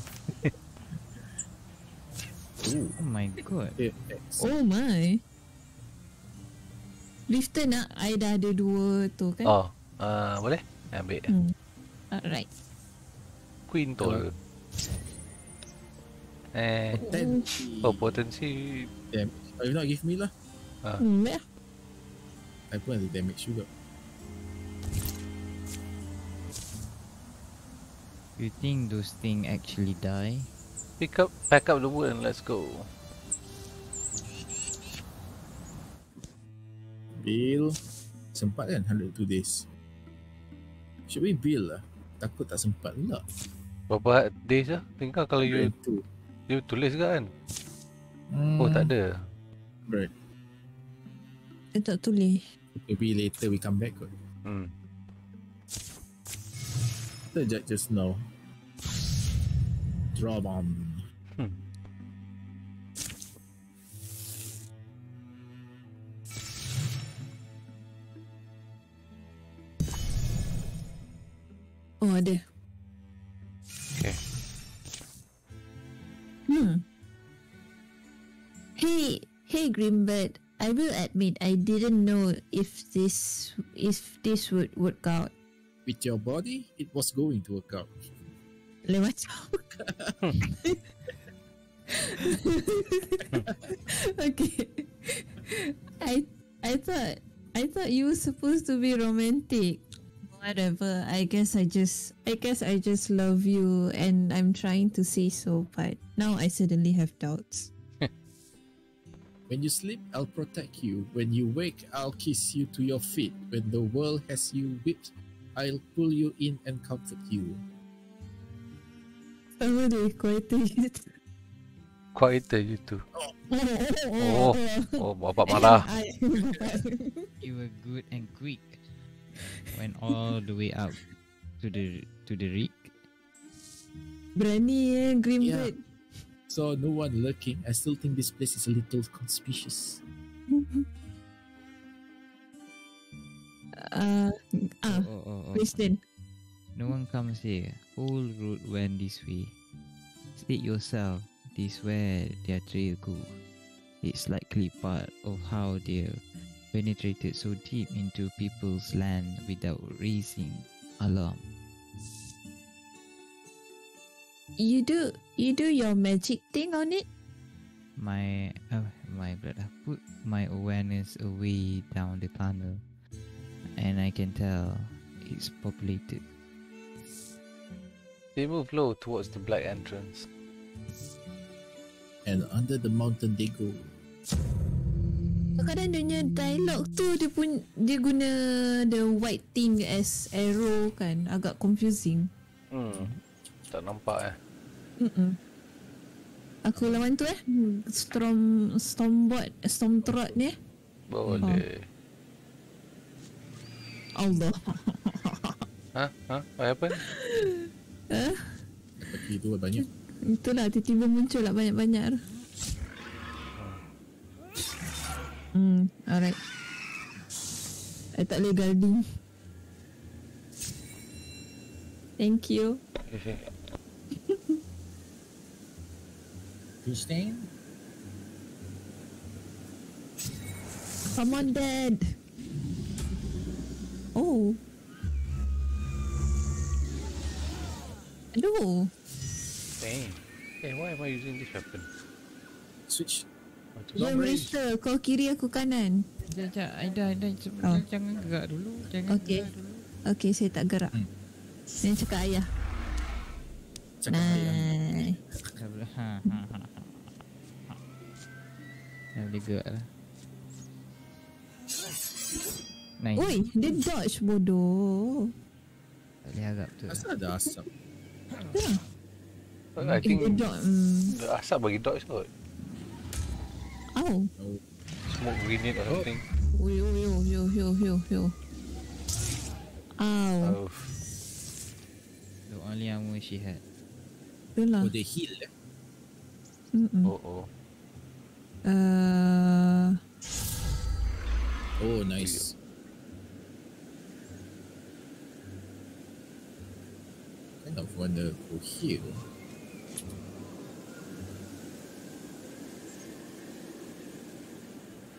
Oh my god. Oh my. Lifter nak, I dah ada 2 tu kan? Oh, boleh? Ambil. Alright. Queen Toll. Potensi. Oh, potensi. Damn. If not, give me lah. Ya. I pun ada damage juga. You think those things actually die? Pack up the wood and let's go. Bill. Sempat kan 102 days. Should we bill lah? Takut tak sempat pula. Berapa days lah? Tinggal kalau you tulis kan? Oh, tak ada. Right. I tak tulis. Maybe later we come back kot. Just now. Draw bomb. Oh, ada. Okay. Hey, Greenbird. I will admit I didn't know if this would work out. With your body, it was going to work out. Lewat Okay. I thought you were supposed to be romantic. Whatever. I guess I just love you and I'm trying to say so, but now I suddenly have doubts. When you sleep, I'll protect you. When you wake, I'll kiss you to your feet. When the world has you whipped, I'll pull you in and comfort you. Sama deh, quieter gitu. Quieter you too. Oh, bapak marah. You were good and quick. Went all the way up to the rig. Berani Greenbird. So no one lurking. I still think this place is a little conspicuous. Kristen. No one comes here. Whole road went this way. State yourself. This where their trail go. It's likely part of how they penetrated so deep into people's land without raising alarm. You do your magic thing on it? My brother put my awareness away down the tunnel, and I can tell it's populated. They move low towards the black entrance. And under the mountain they go. Kadang-kadang dia punya dialog tu dia guna the white thing as arrow kan, agak confusing. Tak nampak Aku lawan tu Stormtrot ni. Boleh. Allah. What happened? Tapi itu banyak. Itulah tiba-tiba muncul lah banyak-banyak. Alright. I tak boleh guarding. Thank you. Christine? Come on, Dad. Oh. Aduh. Dang. Hey, why am I using this weapon? Switch. Dia Malaysia. Kau kiri, aku kanan. Sekejap, Aida, jangan gerak dulu. Okay. Okay, saya tak gerak. Saya cakap ayah. Cakap ayah. Dah boleh. Dah boleh gerak lah. Nice. Oi, dia dodge bodoh. Tak boleh harap tu. Asal ada asap? I think Dia dodge. the asap bagi dodge kot. Oh. Smoke grenade or something. Yo. Ow. The only armor she had. Itulah. Oh, they heal Oh. Oh, nice. Kind of wanna go heal.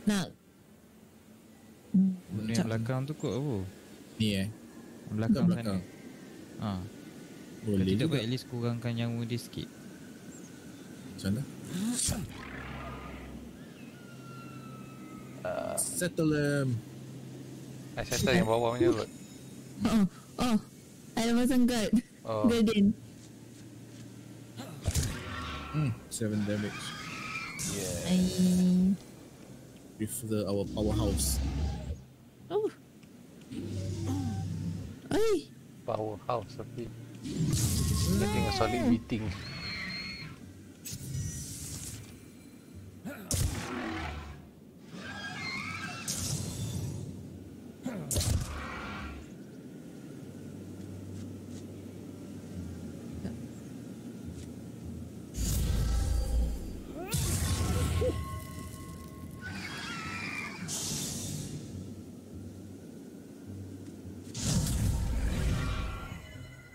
Nak. Benda yang belakang tu kot apa? Ni Belakang belakang. sana. Boleh Kita juga. buat at least kurangkan nyawa dia sikit. Macam mana? Settle them. I settle yang bawah punya kot. Oh. I pasang guard. Oh. Guardian. 7 damage. Yeah. With our powerhouse. Oh. Oi. Powerhouse tapi getting a solid beating.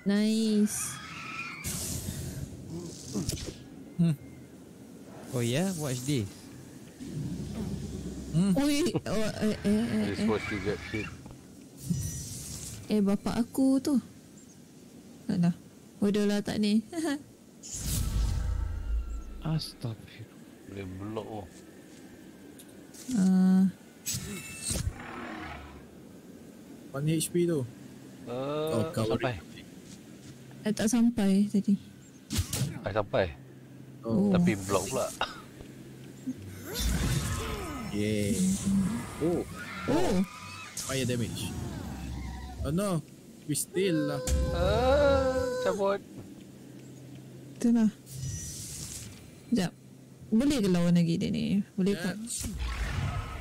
Nice. Oh yeah, watch this. Oi. This was you get hit. Bapak aku tu. Taklah. Bodoh lah tak ni. Astaghfirullah. Boleh block oh. Mana HP tu? Kau Sampai. Tak sampai tadi. Sampai. Oh. Tapi block pula. Yeah. Oh. Fire damage. Oh no. We still lah. Cabut. Itulah. Sekejap. Boleh ke lawan lagi dia ni? Boleh tak?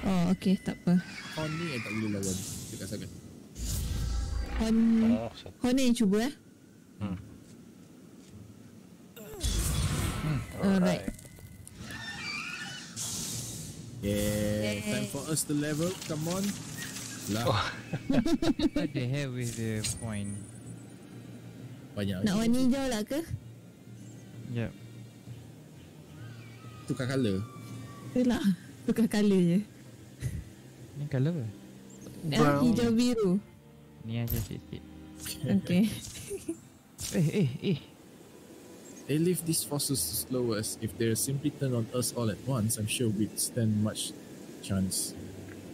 Oh, okay. Tak apa. Hon ni yang tak boleh lawan. Dekat sangat. Hon ni cuba Alright. Yeah. Time for us to level. Come on. Lah. What the hell with the point? Banyak. Nak warna hijau lah ke? Yep. Tukar colour. Itulah. Tukar colour je. Ni colour apa? Hijau biru. Ni aja sikit. Okay. They leave these forces to slow us. If they simply turn on us all at once, I'm sure we'd stand much chance.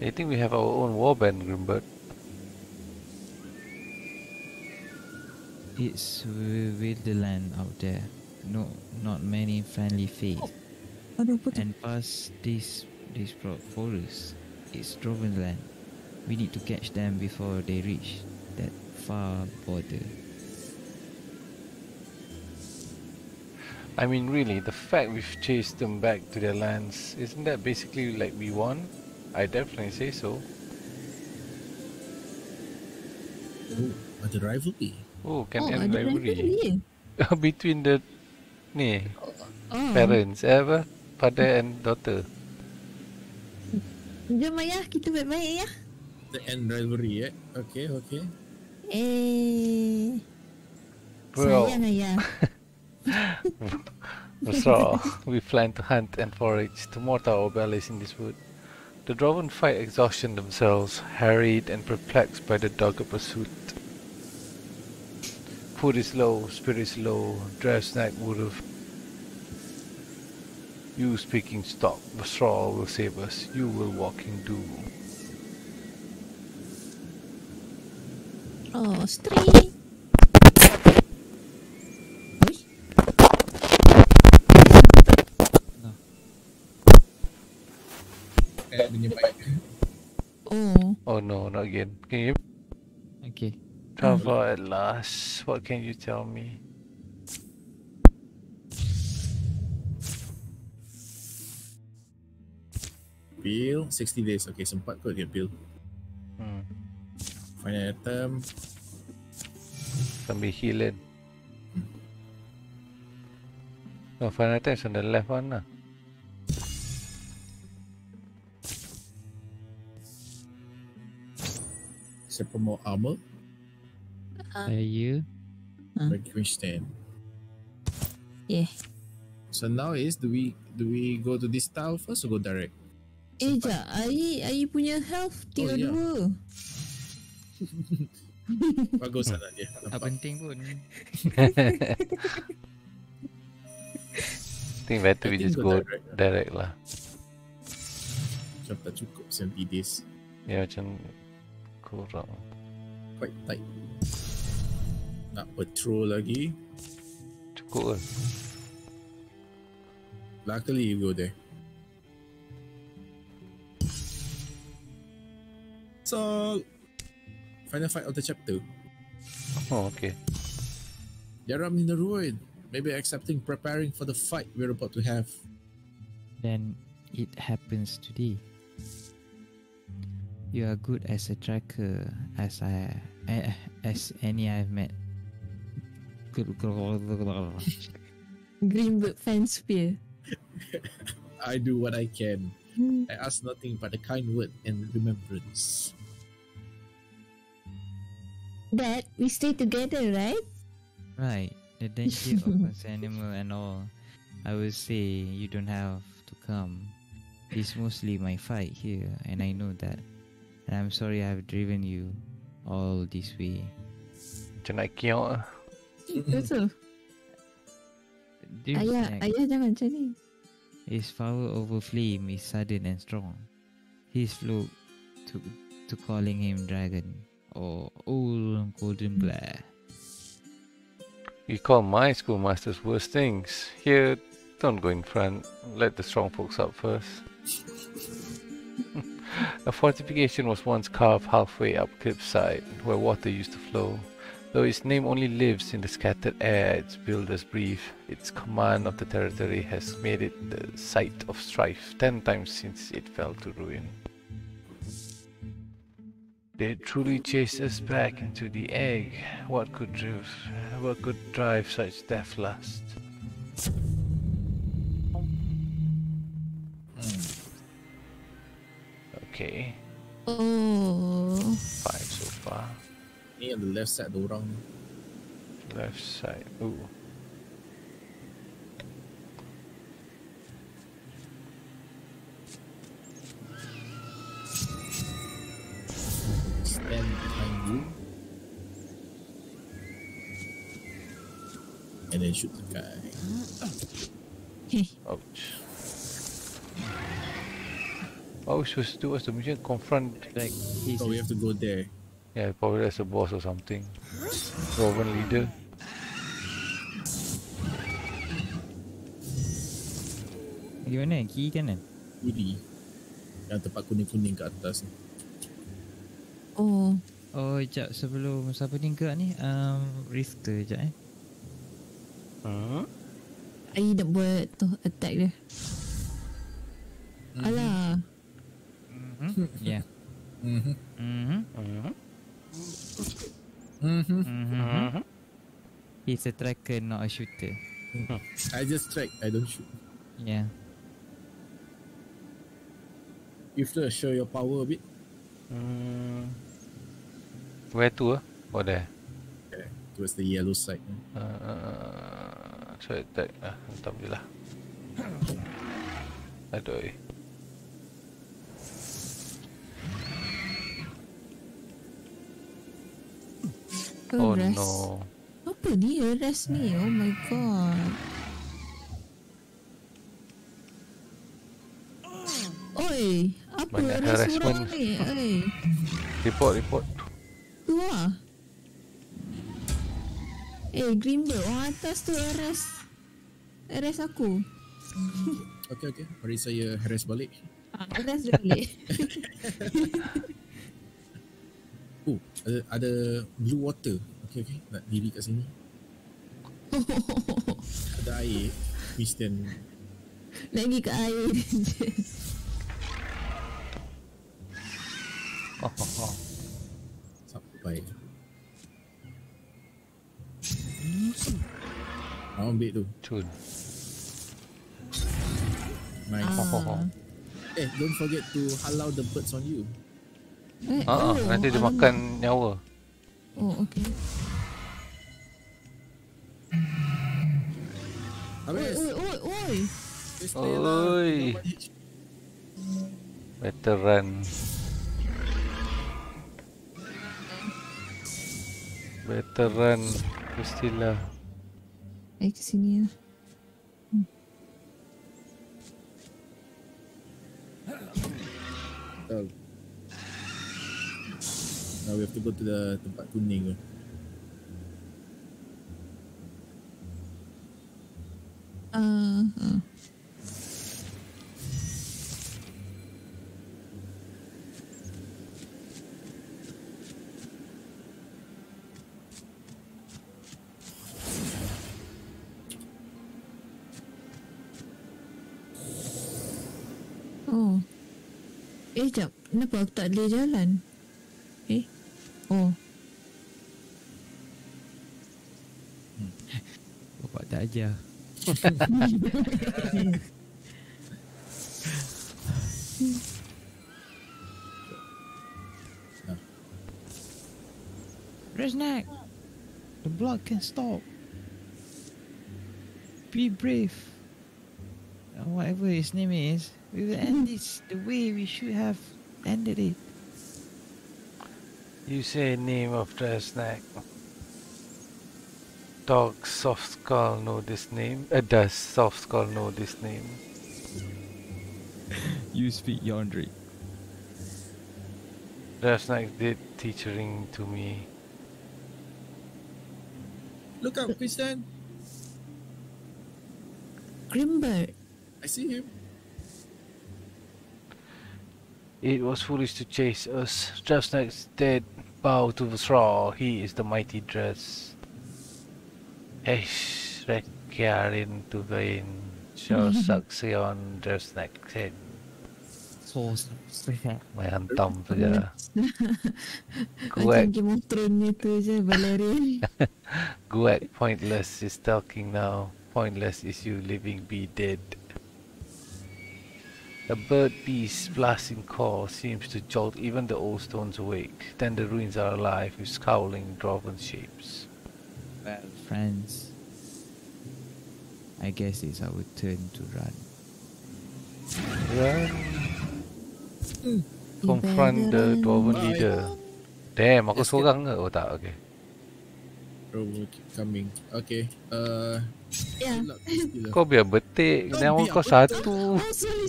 I think we have our own warband, Grimbert. It's Wilderland out there. No, not many friendly faith. And past this forest, it's Drovenland. We need to catch them before they reach that far border. I mean, really, the fact we've chased them back to their lands, isn't that basically like we won? I definitely say so. Oh, ada rivalry. Oh, can ada end rivalry rivalry. between the parents, apa? Father and daughter. Jom ayah, kita baik-baik ya. The end rivalry, Okay. Bro. Sayang ayah. So, we plan to hunt and forage to mortar our bellies in this wood. The Droven fight exhaustion themselves, harried and perplexed by the dogged pursuit. Food is low, spirit is low, Drevsnack would have. You speaking stock, the straw will save us, you will walk in doom. Oh, string. Oh no, not again. Can you? Okay. Trevor, at last. What can you tell me? Peel 60 days. Okay, sempat kot dia peel. Final item. Sambil healing. No, final item is on the left one lah. Siapa more armor? Saya Regulation stand. Yeah. So now is do we go to this tile first or go direct? Jap, Ai punya health tier 2. Bagus lah dia. tak penting pun. Think better we just go direct lah. Macam tak cukup 70 days. Ya macam kurang. Quite tight. Nak patrol lagi. Cukup ke? Luckily you go there. So, final fight of the chapter. Oh, okay. Yaram in the ruin. Maybe accepting preparing for the fight we're about to have. Then it happens today. You are good as a tracker as any I've met. Greenwood fan spear. I do what I can. I ask nothing but a kind word and remembrance. Dad, we stay together, right? Right. The danger of an animal and all. I will say you don't have to come. It's mostly my fight here, and I know that. And I'm sorry I've driven you all this way. Macam nak kiok lah. Betul. Ayah jangan macam ni. His power over flame is sudden and strong. His flow to calling him dragon or old golden glare. You call my schoolmasters worse things. Here, don't go in front. Let the strong folks up first. A fortification was once carved halfway up cliffside, where water used to flow. Though its name only lives in the scattered air its builders breathe, its command of the territory has made it the site of strife 10 times since it fell to ruin. They truly chased us back into the egg. What could drive such death lust? Okay. Oh. 5 so far. Ni on the left side ada orang. Left side. Ooh. Stand behind you. And then shoot the guy. Ouch. What we supposed to do was the mission confront. Like he's Oh, we have to go there. Yeah, probably that's a boss or something. Rowan leader. gimana? Kiri kanan? Kiri. Yang tempat kuning-kuning kat atas ni. Oh, Oh, sekejap sebelum siapa ni gerak ni? Rifter sekejap I nak buat tu attack dia. Alah. Yeah. Mhm. Mhm. He's a tracker, not a shooter. I just track, I don't shoot. Yeah. You have to show your power a bit. Where to? Oh, there. Okay. Towards the yellow side. So attack. Tak boleh lah. Aduh. Oh Rest. no. Apa dia rest ni? Oh my god. Oi, apa Banyak rest harassment. orang ni? Oi, Report. tu lah. Greenberg, orang atas tu arrest aku. Okay. Mari saya harass balik. Arrest dia balik. Oh, ada blue water. Okay. Nak diri kat sini. Ada air. Winston. Nak pergi ke air je. Sampai. Ambil tu. Cun. Nice. Don't forget to halau the birds on you. Nanti dia makan nyawa. Oh, okay. Habis. Oi. Oi. Veteran. Mestilah. Ke sini lah. Oh. Now we have to go to the tempat kuning tu. Oh. Jap. Kenapa aku tak boleh jalan? Oh. Bapak tak ajar. Resnack, the blood can stop. Be brave. Whatever his name is, we will end this the way we should have ended it. You say name of the snack. Dog Soft Skull know this name. Does Soft Skull know this name? You speak Yondri. The snack did teaching to me. Look up, Christian. Grimberg. I see him. It was foolish to chase us. Draftsnack's dead. Bow to the straw. He is the mighty dress. Eish, Rekiarin to vein. Sure Saxion Draftsnack said. So May hantam saja. Macam Game of Thrones tu je, Valerian. Guet, pointless is talking now. Pointless is you living be dead. A bird beast's blasting call seems to jolt even the old stones awake. Then the ruins are alive with scowling dwarven shapes. Well, friends, I guess it's our turn to run. Run. You Confront better the dwarven run. leader. Damn, aku Escape. seorang ke? Oh tak, okay. Drogon keep coming. Okay. Yeah. Good luck, Stealer. Kau biar betik, Kau nyawa biar kau betik. satu. Oh, sorry.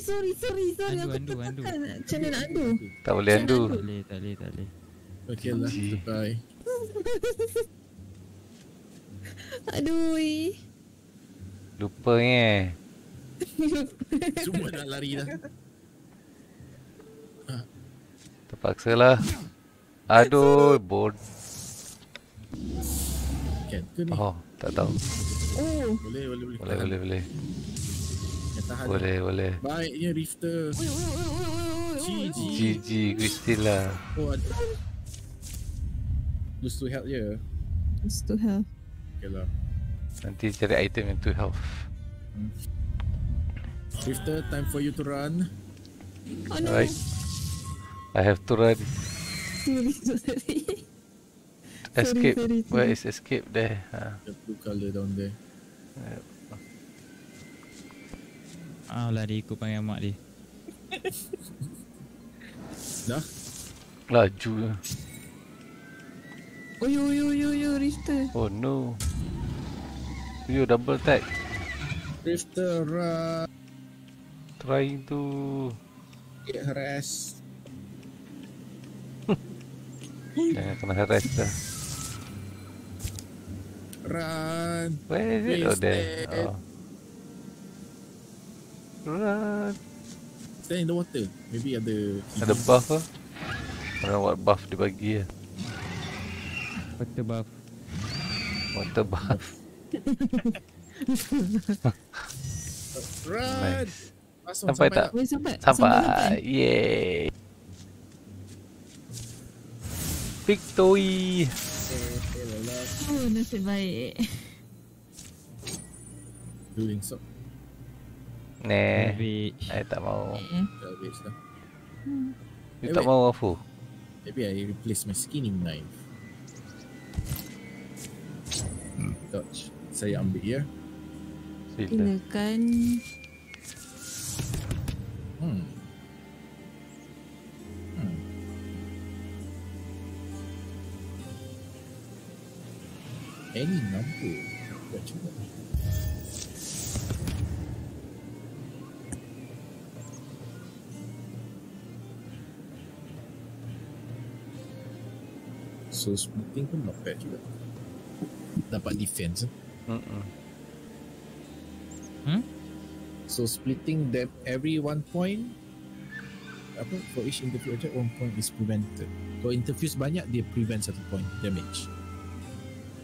Andu, Aku andu. tertekan. Macam mana nak andu? Tak boleh andu. Tak boleh. Okay lah. Ji. Bye. Aduh. Lupa ni. Semua nak lari dah. Terpaksa lah. Aduh, bod. Can ke ni? Oh, tak tahu. Oh. Boleh. Yang tahan. Boleh. Baiknya Rifter. GG. GG, Christilla. Oh, ada. Lose to health je. It's to have. Okay lah. Nanti cari item yang 2 health. Rifter, time for you to run. Oh no. Alright. I have to run. Sorry. Escape. sorry. Where is escape there? The blue colour down there. Lah dia ikut panggil mak dia. Dah? Laju. Oh yo, Rifter. Oh no. You double attack. Rifter, run. Trying to. Get harassed. Jangan kena harass dah. Run. Where is it? Oh there. Wasted. Oh. Run. Stand in the water. Maybe ada Buff ke? I don't know what buff dia bagi ya. Water buff. Water buff. Run. Nice. Langsung Sampai tak? Boleh sampai. Sampai. Yeay. Victory. Oh, nasib baik. Dueling sword. Nah. Savage. I tak mau. Salvage lah. You tak mau apa? Maybe I replace my skinning knife. Dodge. Saya ambil ya. Sila. Silakan. Any number. Buat cuba. So splitting pun not bad juga. Dapat defense. So splitting them every 1 point. Apa, for each interfuse object 1 point is prevented. Kalau interfuse banyak, dia prevent 1 point damage.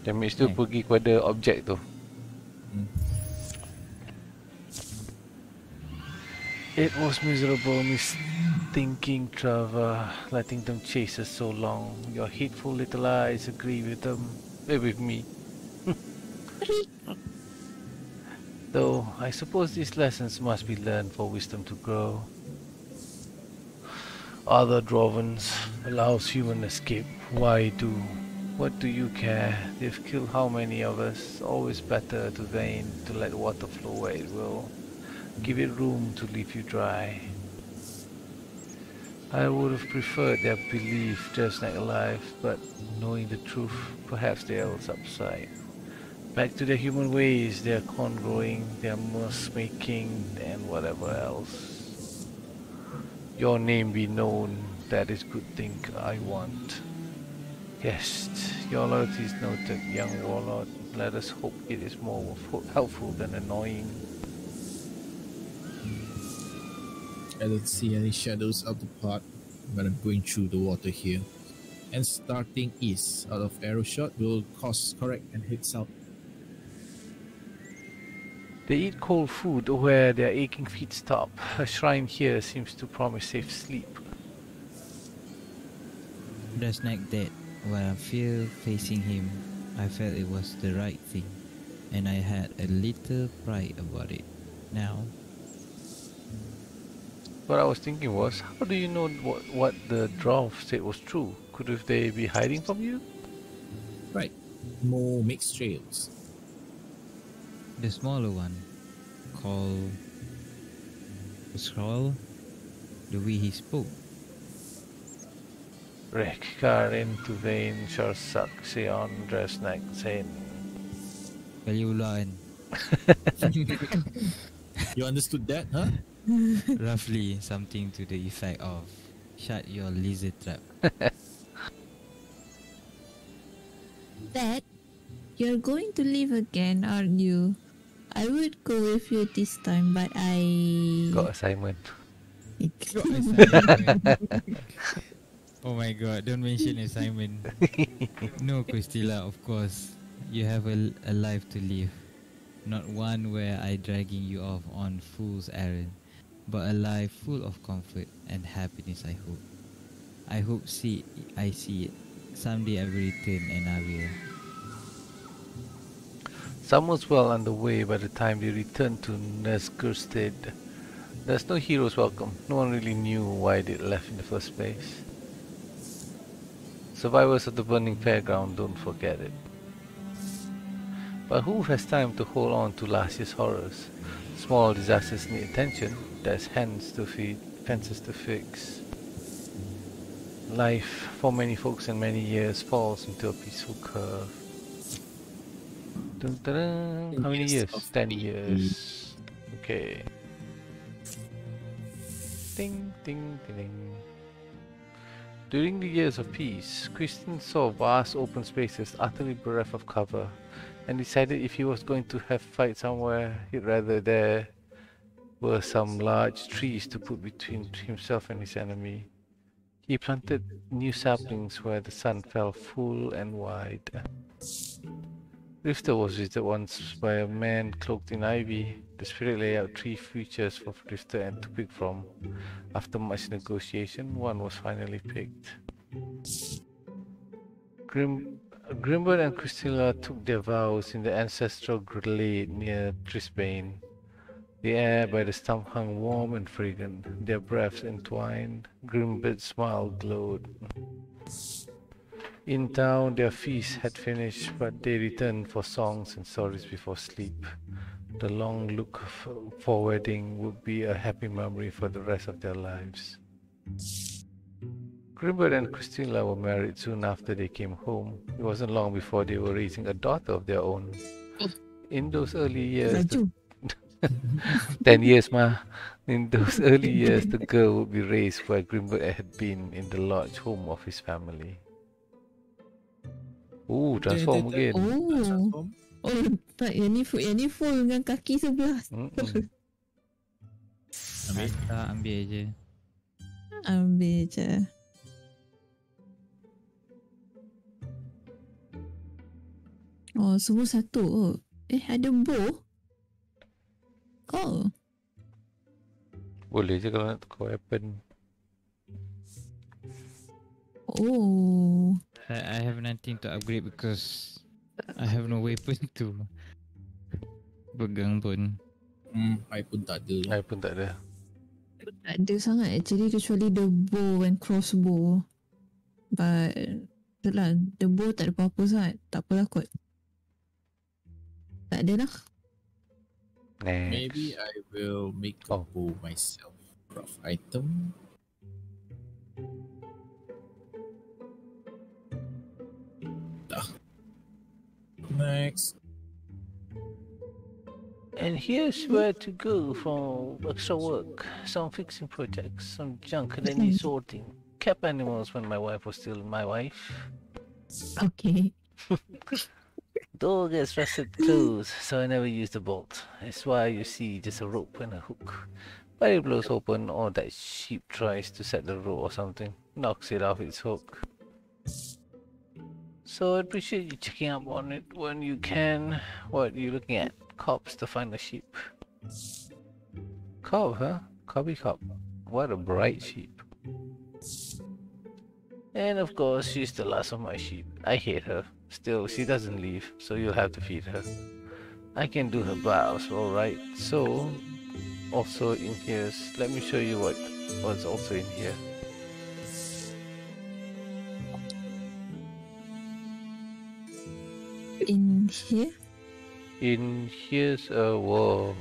Damage tu pergi kepada objek tu. It was miserable misthinking, Trevor, letting them chase us so long. Your hateful little eyes agree with them, with me. Though, I suppose these lessons must be learned for wisdom to grow. Other Drovens allows human escape. Why do? What do you care? They've killed how many of us? Always better to vain to let water flow where it will. Give it room to leave you dry. I would have preferred their belief just like life, but knowing the truth, perhaps they will subside. Back to their human ways, their corn growing, their must making, and whatever else. Your name be known, that is good thing I want. Yes, your loyalty is noted, young warlord. Let us hope it is more helpful than annoying. I don't see any shadows out the part when I'm going through the water here. And starting east out of arrow shot will course correct and head south. They eat cold food where their aching feet stop. A shrine here seems to promise safe sleep. Just like that, while I feel facing him, I felt it was the right thing, and I had a little pride about it. Now, What I was thinking was, how do you know what the dwarf said was true? Could they be hiding from you? Right. Mo makes trails. The smaller one, called Scroll, the way he spoke. Rekkarin Tuvain Sharsak Sion Dresnak Zain. Kali ulaan. You understood that, huh? Roughly something to the effect of shut your lizard trap. Dad, you're going to leave again, aren't you? I would go with you this time, but Got assignment. Oh my god, don't mention assignment. No, Christilla, of course. You have a life to live. Not one where I dragging you off on fool's errand, but a life full of comfort and happiness, I hope. I see it. Someday I will return and I will. Summer's well underway by the time they returned to Nesgerstead. There's no hero's welcome. No one really knew why they left in the first place. Survivors of the burning fairground don't forget it. But who has time to hold on to last year's horrors? Small disasters need attention. There's hands to feed, fences to fix. Life, for many folks in many years, falls into a peaceful curve. Dun, dun, dun. How many years? 10 years. Okay. Ding, ding, ding, ding. During the years of peace, Christian saw vast open spaces utterly bereft of cover, and decided if he was going to have fight somewhere, he'd rather there were some large trees to put between himself and his enemy. He planted new saplings where the sun fell full and wide. Rifter was visited once by a man cloaked in ivy. The spirit laid out 3 features for Rifter and to pick from. After much negotiation, one was finally picked. Grimbert and Christilla took their vows in the ancestral glade near Trisbane. The air by the stump hung warm and fragrant, their breaths entwined. Grimbert's smile glowed. In town, their feast had finished, but they returned for songs and stories before sleep. The long look for wedding would be a happy memory for the rest of their lives. Grimbert and Christilla were married soon after they came home. It wasn't long before they were raising a daughter of their own. In those early years, 10 years, ma. In those early years, the girl would be raised where Grimbert had been in the lodge home of his family. Ooh, transform again. Oh, tak. Yang ni full dengan kaki sebelah. Ambil je. Ambil je. Oh, semua satu. Oh. Ada bow? Oh. Boleh je kalau nak tukar weapon. Oh. I have nothing to upgrade because I have no weapon to pegang pun. I pun tak ada. I pun tak ada. Tak ada sangat actually, kecuali the bow and crossbow. But itulah, the bow tak ada apa-apa sangat. Tak apalah kot. Tak ada lah. Next. Maybe I will make a bow myself. Rough item. Next. And here's where to go for extra work. Some fixing projects, some junk that needs sorting. Kept animals when my wife was still my wife. Okay. Door gets rusted closed, so I never use the bolt. That's why you see just a rope and a hook. But it blows open or that sheep tries to set the rope or something. Knocks it off its hook. So I appreciate you checking up on it when you can. What are you looking at? Cops to find a sheep. Cob, huh? Cobby cob. What a bright sheep. And of course, she's the last of my sheep. I hate her. Still, she doesn't leave, so you'll have to feed her. I can do her bows, alright. So, also in here, let me show you what's also in here. In here? In here's a whoa.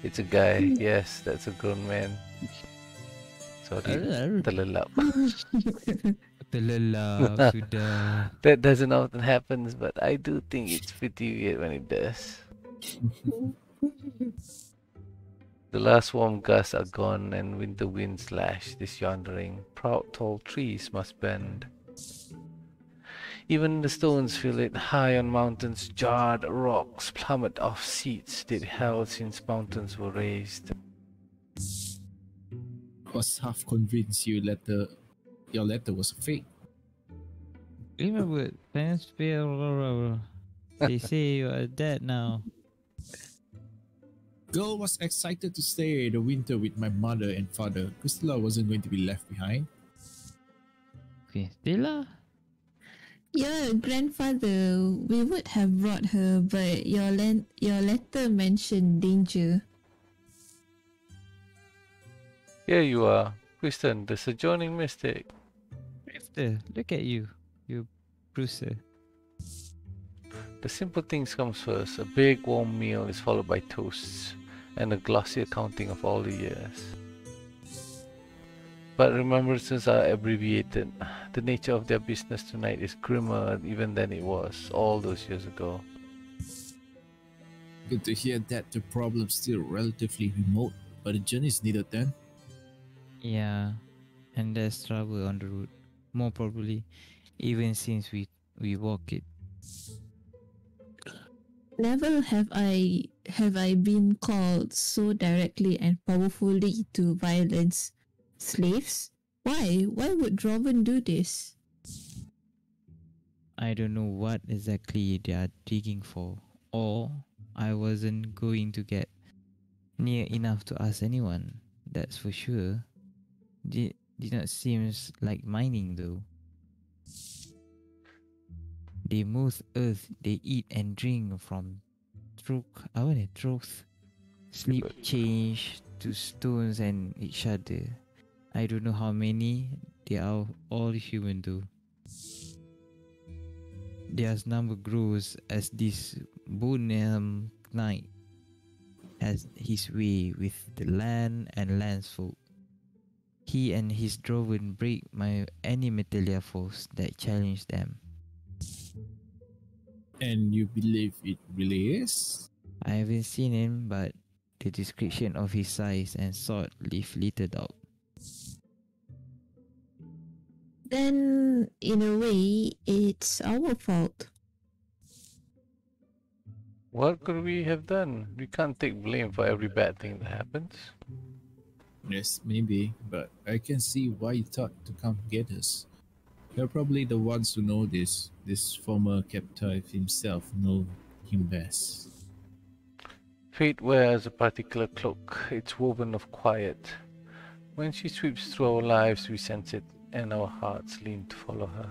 It's a guy. Yes, that's a grown man. Sorry, terlelap. Terlelap sudah. That doesn't often happens, but I do think it's pretty weird when it does. The last warm gusts are gone and winter winds lash this yondering. Proud tall trees must bend. Even the stones feel it. High on mountains, jarred rocks plummet off seats they'd held since mountains were raised. Was half convinced your letter was a fake. Remember, Fansfield, they say you are dead now. Girl was excited to stay the winter with my mother and father. Cristela wasn't going to be left behind. Okay, Stella? Your grandfather, we would have brought her, but your letter mentioned danger. Here you are, Kristen, the sojourning mystic. Rifter, look at you, you Bruiser. The simple things comes first. A big warm meal is followed by toasts and a glossy accounting of all the years. But remembrances are abbreviated. The nature of their business tonight is grimmer even than it was all those years ago. Good to hear that the problem's still relatively remote, but the journey is needed then. Yeah, and there's trouble on the road. More probably, even since we walk it. Never have I been called so directly and powerfully to violence. Slaves? Why? Why would Droven do this? I don't know what exactly they are digging for, or I wasn't going to get near enough to ask anyone. That's for sure. Did not seem like mining though. They move earth, they eat and drink from truth, sleep change to stones and each other. I don't know how many, they are all human though. Their number grows as this Boneham Knight has his way with the land and landsfolk. He and his Droven break any Metelia foes that challenge them. And you believe it really is? I haven't seen him, but the description of his size and sword leave little doubt. Then, in a way, it's our fault. What could we have done? We can't take blame for every bad thing that happens. Yes, maybe, but I can see why you thought to come get us. You're probably the ones who know this. This former captive himself know him best. Fate wears a particular cloak. It's woven of quiet. When she sweeps through our lives, we sense it, and our hearts lean to follow her.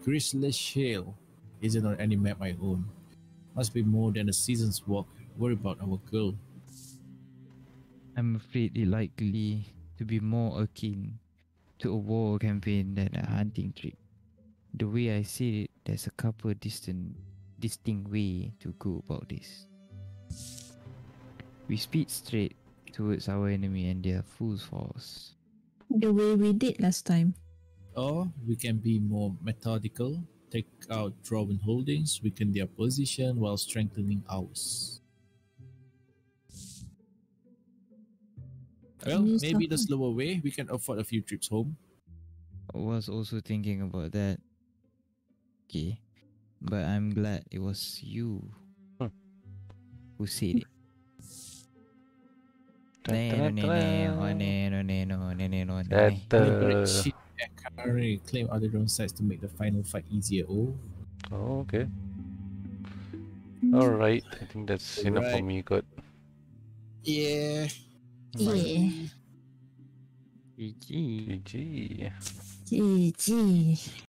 Grizzly Shale isn't on any map I own. Must be more than a season's walk. Worry about our girl. I'm afraid it likely to be more akin to a war campaign than a hunting trip. The way I see it, there's a couple distinct way to go about this. We speed straight towards our enemy and their full force. The way we did last time. Or we can be more methodical, take out Droven holdings, weaken their position while strengthening ours. Well, maybe the slower way, we can afford a few trips home. I was also thinking about that. Okay, but I'm glad it was you who said it. Shit and Kari claim other drone sites to make the final fight easier. Oh, okay. Alright, I think that's enough for me, good. Yeah. Yeah. GG. GG. GG.